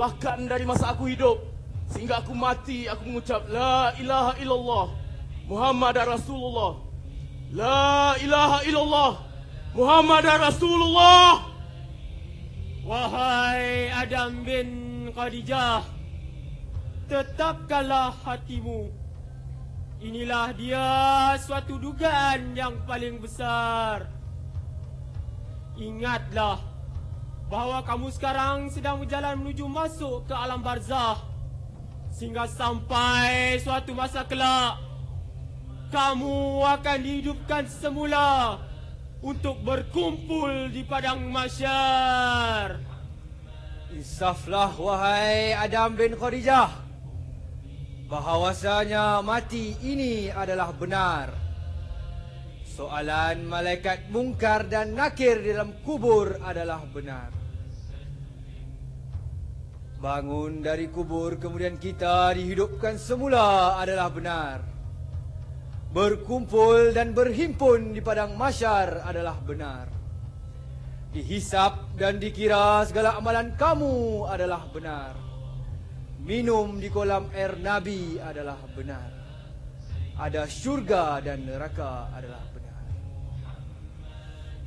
Bahkan dari masa aku hidup sehingga aku mati, aku mengucap La ilaha illallah Muhammad Rasulullah. La ilaha illallah Muhammad Rasulullah.
Wahai Adam bin Khadijah, tetapkanlah hatimu. Inilah dia suatu dugaan yang paling besar. Ingatlah bahawa kamu sekarang sedang berjalan menuju masuk ke alam barzakh, sehingga sampai suatu masa kelak kamu akan dihidupkan semula
untuk berkumpul di padang mahsyar.
Insaflah wahai Adam bin Khadijah, bahawasanya mati ini adalah benar. Soalan malaikat mungkar dan nakir di dalam kubur adalah benar. Bangun dari kubur kemudian kita dihidupkan semula adalah benar. Berkumpul dan berhimpun di padang mahsyar adalah benar. Dihisap dan dikira segala amalan kamu adalah benar. Minum di kolam air Nabi adalah benar. Ada syurga dan neraka adalah benar.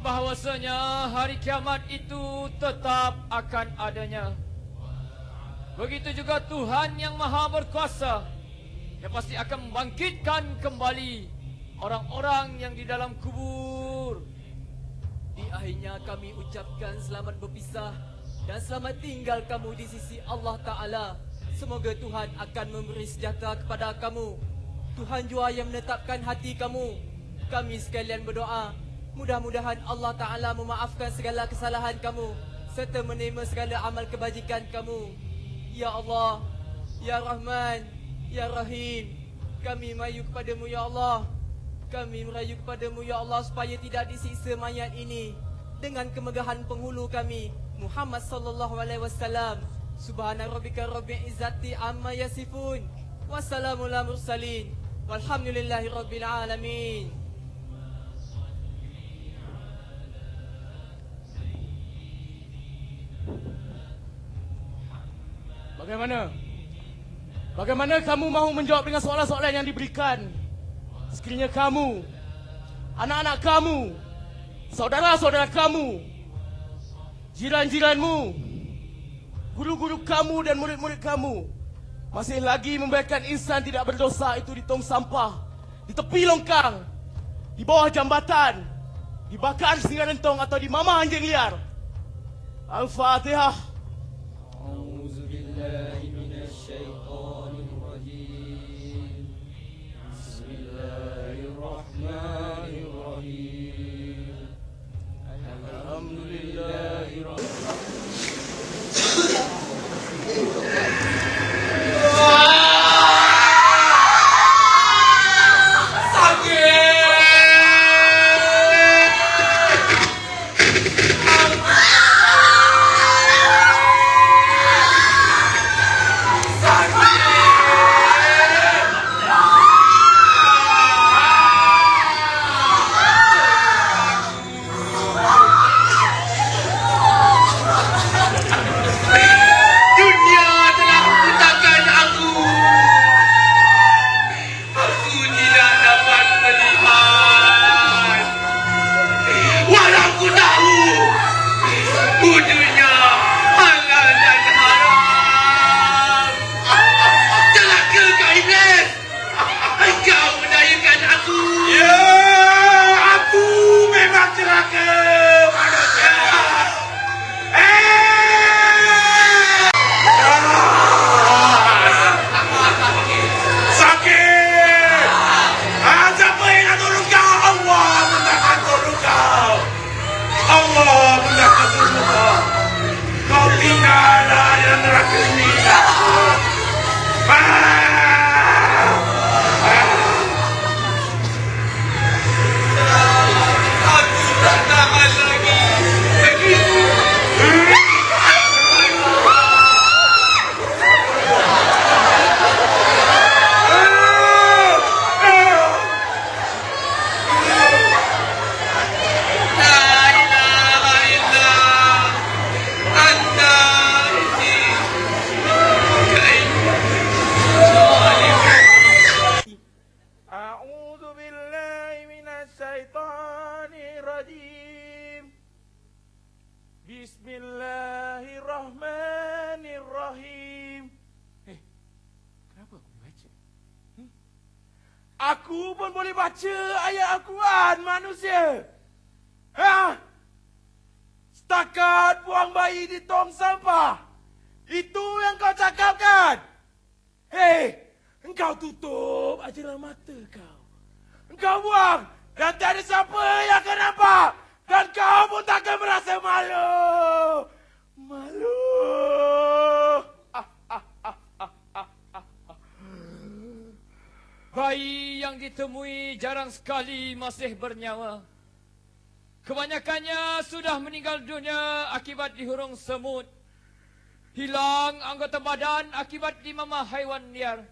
Bahawasanya hari kiamat itu tetap akan adanya. Begitu juga Tuhan yang Maha Berkuasa, yang pasti akan membangkitkan kembali orang-orang yang di dalam kubur. Di akhirnya kami ucapkan selamat berpisah dan selamat tinggal kamu di sisi Allah Ta'ala. Semoga Tuhan akan memberi sejahtera kepada kamu. Tuhan jua yang menetapkan hati kamu. Kami sekalian berdoa, mudah-mudahan Allah Ta'ala memaafkan segala kesalahan kamu serta menerima segala amal kebajikan kamu. Ya Allah, Ya Rahman, Ya Rahim, kami merayu kepadamu Ya Allah. Kami merayu kepadamu Ya Allah supaya tidak disiksa mayat ini dengan kemegahan penghulu kami Muhammad sallallahu alaihi wasallam. Subhana rabbika rabbil izzati amma yasifun. Wassalamu ala mursalin. Walhamdulillahi rabbil alamin.
Bagaimana kamu mahu menjawab dengan soalan-soalan yang diberikan? Sekiranya kamu, anak-anak kamu, saudara-saudara kamu, jiran-jiranmu, guru-guru kamu dan murid-murid kamu masih lagi membiarkan insan tidak berdosa itu di tong sampah, di tepi longkang, di bawah jambatan, dibakar sehingga rentong atau dimamah anjing liar. Al-Fatihah. Aku pun boleh baca ayat Al-Quran, manusia. Setakat buang bayi di tong sampah. Itu yang kau cakapkan? Hei, engkau tutup ajalah mata kau. Engkau buang dan tak ada siapa yang akan nampak. Dan kau pun takkan merasa malu. Malu.
Bayi yang ditemui jarang sekali masih bernyawa. Kebanyakannya sudah meninggal dunia akibat dihurung semut. Hilang anggota badan akibat dimamah haiwan liar.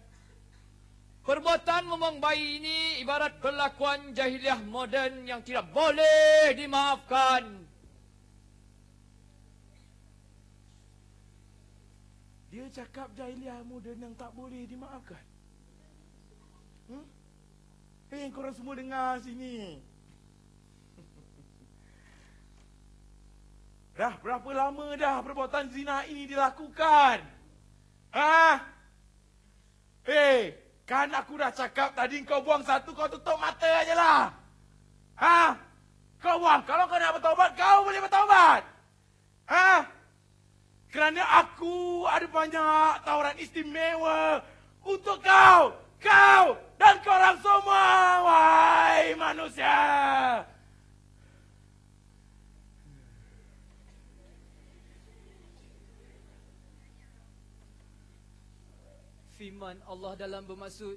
Perbuatan membuang bayi ini ibarat perlakuan jahiliah moden yang tidak boleh dimaafkan.
Dia cakap jahiliah moden yang tak boleh dimaafkan. Korang semua dengar sini. Dah berapa lama dah perbuatan zina ini dilakukan? Kan aku dah cakap tadi kau buang satu, kau tutup mata aje lah. Kau buang. Kalau kau nak bertaubat, kau boleh bertaubat. Kerana aku ada banyak tawaran istimewa untuk kau. Kau dan korang semua, wahai manusia.
Firman Allah dalam bermaksud,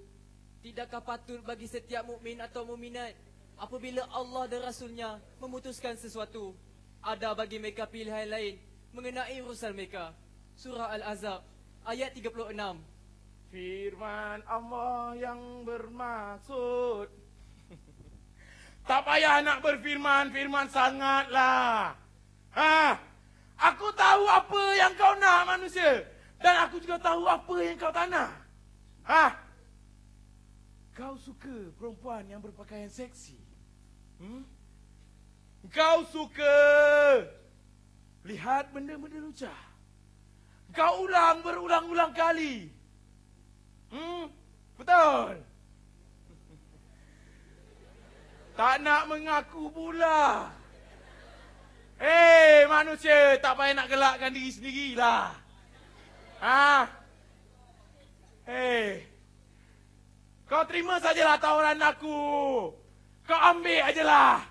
tidakkah patut bagi setiap mukmin atau mukminat apabila Allah dan Rasulnya memutuskan sesuatu, ada bagi mereka pilihan lain mengenai urusan mereka. Surah Al-Ahzab ayat 36.
Firman Allah yang bermaksud. Tak payah nak berfirman-firman sangatlah. Aku tahu apa yang kau nak, manusia. Dan aku juga tahu apa yang kau tak nak. Kau suka perempuan yang berpakaian seksi? Kau suka lihat benda-benda lucah? Kau ulang berulang-ulang kali? Betul? Tak nak mengaku pula. Manusia, tak payah nak gelakkan diri sendirilah. Kau terima sajalah tawaran aku. Kau ambil ajalah.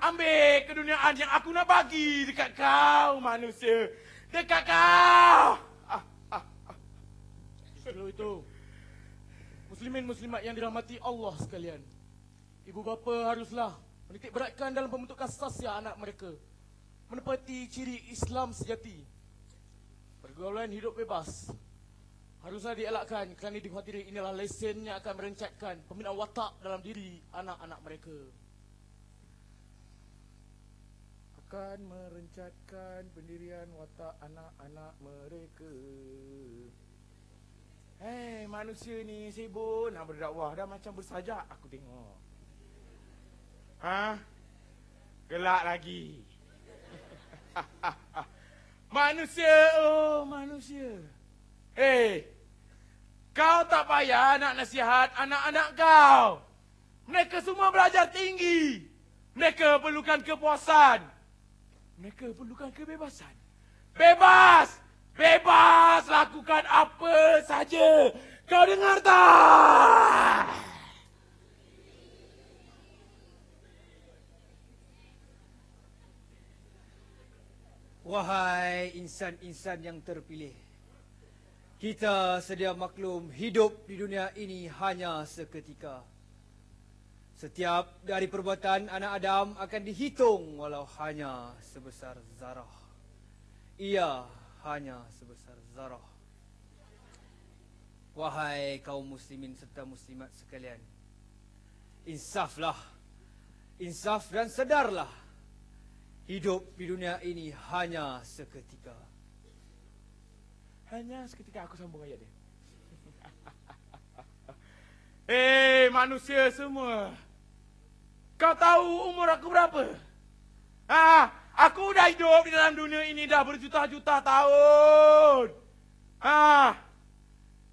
Ambil keduniaan yang aku nak bagi dekat kau, manusia. Dekat kau. Sebelum itu, muslimin muslimat yang dirahmati Allah sekalian, ibu bapa haruslah menitik beratkan dalam pembentukan sasya anak mereka, menepati ciri Islam sejati. Pergaulan hidup bebas haruslah dielakkan kerana dikhawatiri inilah lesen yang akan merencatkan pembinaan watak dalam diri anak-anak mereka. Akan merencatkan pendirian watak anak-anak mereka. Manusia ni sibuk nak berdakwah dah macam bersajak aku tengok. Gelak lagi. Manusia, oh manusia. Kau tak payah nak nasihat anak-anak kau. Mereka semua belajar tinggi. Mereka perlukan kepuasan. Mereka perlukan kebebasan. Bebas! Bebas lakukan apa saja. Kau dengar tak?
Wahai insan-insan yang terpilih, kita sedia maklum hidup di dunia ini hanya seketika. Setiap dari perbuatan anak Adam akan dihitung walau hanya sebesar zarah. Ia hanya sebesar zarah. Wahai kaum muslimin serta muslimat sekalian, insaflah, insaf dan sedarlah. Hidup di dunia ini hanya seketika.
Hanya seketika, aku sambung ayat dia. Manusia semua. Kau tahu umur aku berapa? Aku dah hidup di dalam dunia ini dah berjuta-juta tahun.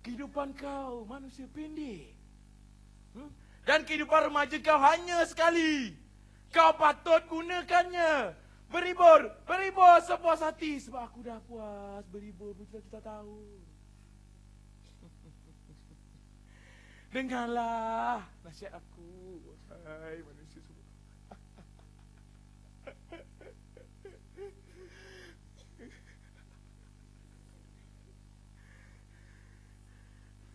Kehidupan kau manusia pendek. Dan kehidupan remaja kau hanya sekali. Kau patut gunakannya. Berhibur sepuas hati. Sebab aku dah puas berhibur berjuta-juta tahun. Dengarlah nasihat aku. Hai manusia semua.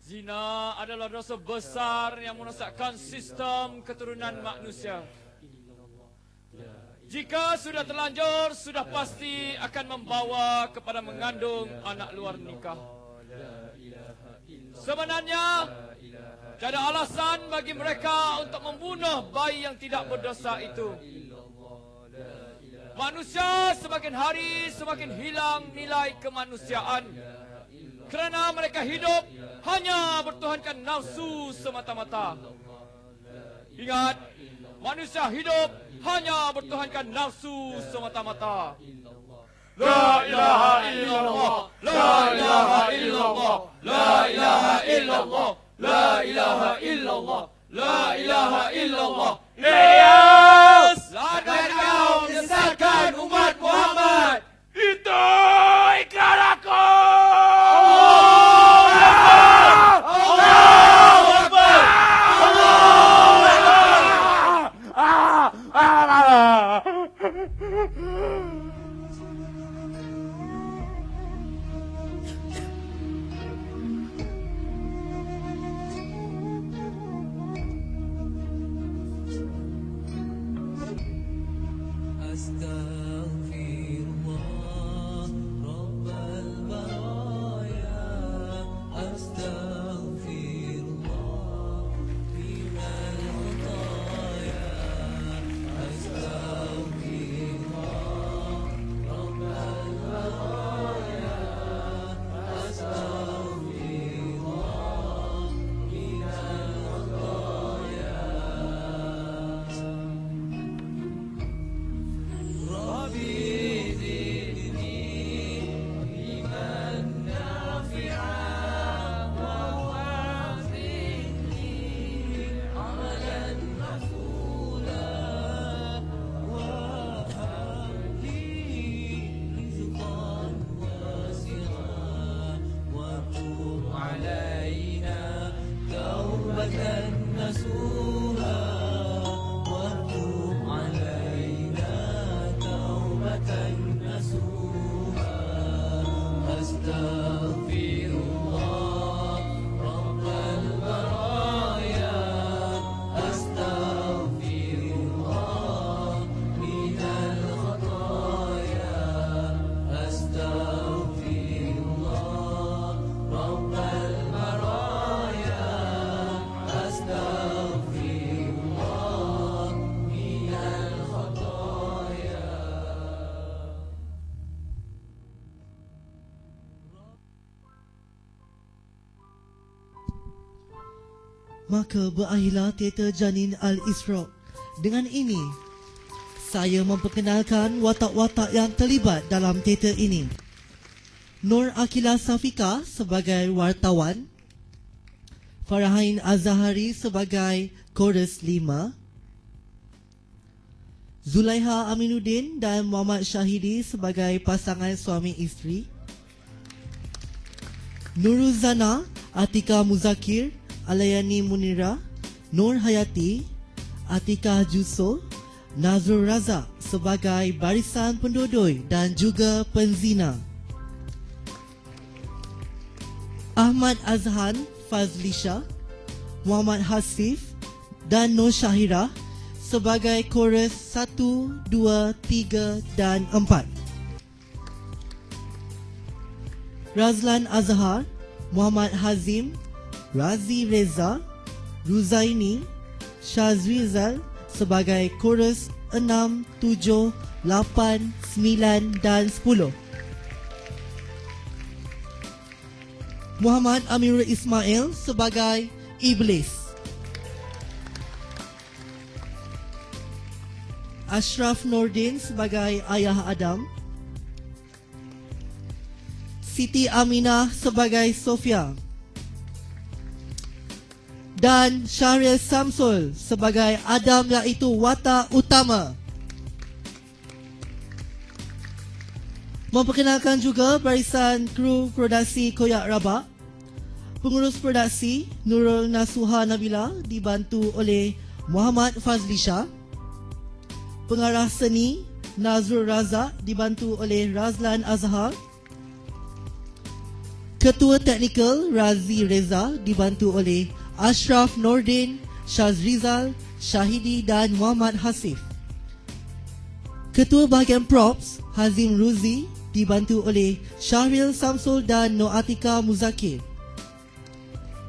Zina adalah dosa besar yang merosakkan sistem keturunan manusia. Jika sudah terlanjur, sudah pasti akan membawa kepada mengandung anak luar nikah. Sebenarnya, tiada alasan bagi mereka untuk membunuh bayi yang tidak berdosa itu. Manusia semakin hari semakin hilang nilai kemanusiaan. Kerana mereka hidup hanya bertuhankan nafsu semata-mata. Ingat, manusia hidup hanya bertuhankan nafsu semata-mata.
La ilaha illallah, la ilaha illallah, la ilaha illallah, la ilaha illallah, la ilaha illallah. Yes!
Langgar kau menyesatkan umat Muhammad.
Itu ikrar aku.
Maka berakhirlah teater Janin Al-Isra. Dengan ini, saya memperkenalkan watak-watak yang terlibat dalam teater ini. Nur Akila Safika sebagai wartawan, Farahain Azahari sebagai Chorus 5, Zulaiha Aminuddin dan Muhammad Syahidi sebagai pasangan suami isteri, Nuruzana Atika Muzakir, Alayani Munira, Nur Hayati, Atika Juso, Nazrul Razak sebagai barisan pendodoi dan juga penzina, Ahmad Azhan Fazlisha, Muhammad Hasif dan Nur Syahira sebagai chorus 1, 2, 3 dan 4. Razlan Azhar, Muhammad Hazim, Razi Reza, Ruzaini, Shazrizal sebagai chorus 6, 7, 8, 9 dan 10. Muhammad Amirul Ismail sebagai Iblis, Ashraf Nordin sebagai Ayah Adam, Siti Aminah sebagai Sofia dan Syahril Samsul sebagai Adam, iaitu watak utama. Memperkenalkan juga barisan kru produksi Koyak Rabak. Pengurus produksi Nurul Nasuha Nabila dibantu oleh Muhammad Fazlisha. Pengarah seni Nazrul Razak dibantu oleh Razlan Azhar. Ketua Teknikal Razi Reza dibantu oleh Ashraf Nordin, Shazrizal, Syahidi dan Muhammad Hasif. Ketua Bahagian Props Hazim Ruzi dibantu oleh Syahril Samsul dan Noatika Muzakir.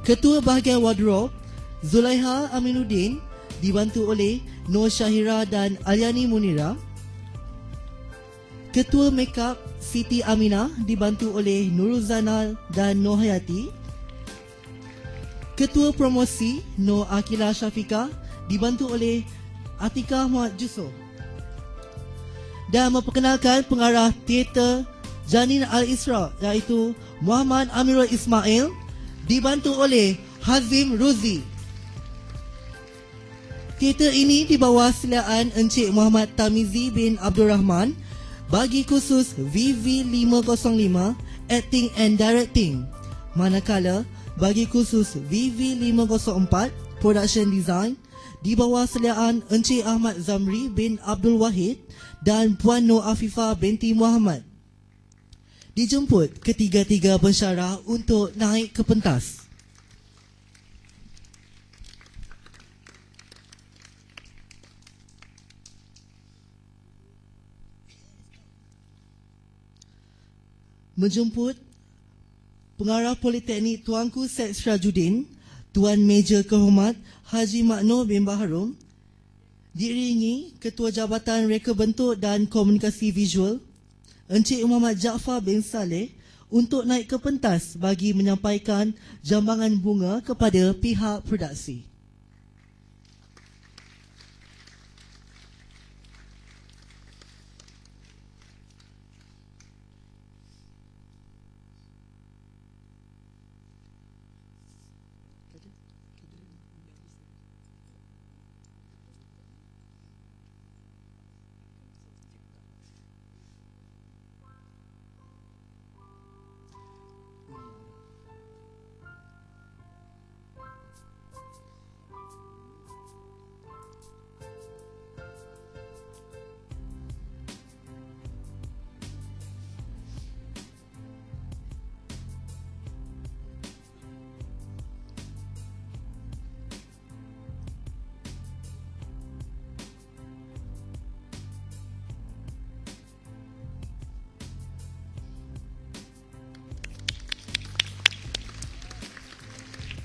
Ketua Bahagian Wardrobe Zulaiha Aminuddin dibantu oleh Nur Syahira dan Alyani Munira. Ketua Makeup Siti Aminah dibantu oleh Nurul Zanal dan Nur Hayati. Ketua Promosi Nur Akila Syafiqah dibantu oleh Atika Muhammad Jusof. Dan memperkenalkan pengarah teater Janin Al-Isra iaitu Muhammad Amirul Ismail dibantu oleh Hazim Ruzi. Teater ini di bawah seliaan Encik Muhammad Tamizi bin Abdul Rahman bagi khusus VV505 Acting and Directing, manakala bagi khusus VV504 Production Design di bawah seliaan Encik Ahmad Zamri bin Abdul Wahid dan Puan Nur Afifah binti Muhammad. Dijemput ketiga-tiga pensyarah untuk naik ke pentas. Menjemput Pengarah Politeknik Tuanku Syed Syarajuddin, Tuan Meja Kehormat Haji Makno bin Baharum, diiringi Ketua Jabatan Reka Bentuk dan Komunikasi Visual Encik Muhammad Jaafar bin Saleh untuk naik ke pentas bagi menyampaikan jambangan bunga kepada pihak produksi.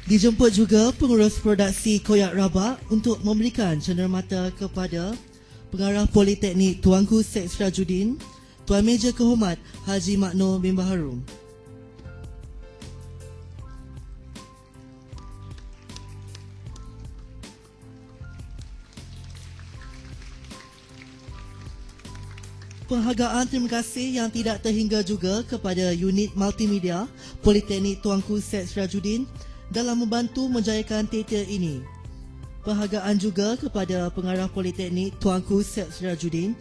Dijemput juga pengurus produksi Koyak Rabak untuk memberikan cenderamata kepada Pengarah Politeknik Tuanku Syed Syarajuddin, Tuan Meja Kehormat Haji Makno bin Baharum. Penghargaan terima kasih yang tidak terhingga juga kepada unit multimedia Politeknik Tuanku Syed Syarajuddin dalam membantu menjayakan teater ini. Penghargaan juga kepada Pengarah Politeknik Tuanku Syed Syarajuddin,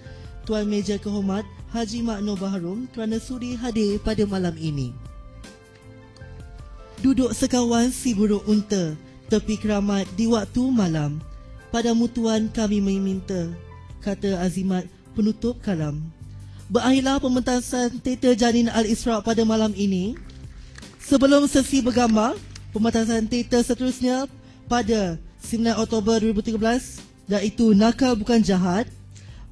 Tuan Meja Kehormat Haji Makno Baharum kerana sudi hadir pada malam ini. Duduk sekawan si buruk unta, tepi keramat di waktu malam. Padamu Tuan kami meminta, kata azimat penutup kalam. Berakhirlah pementasan teater Janin Al-Isra pada malam ini. Sebelum sesi bergambar, pementasan teater seterusnya pada 9 Oktober 2013 iaitu Nakal Bukan Jahat.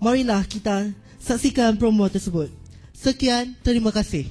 Marilah kita saksikan promo tersebut. Sekian, terima kasih.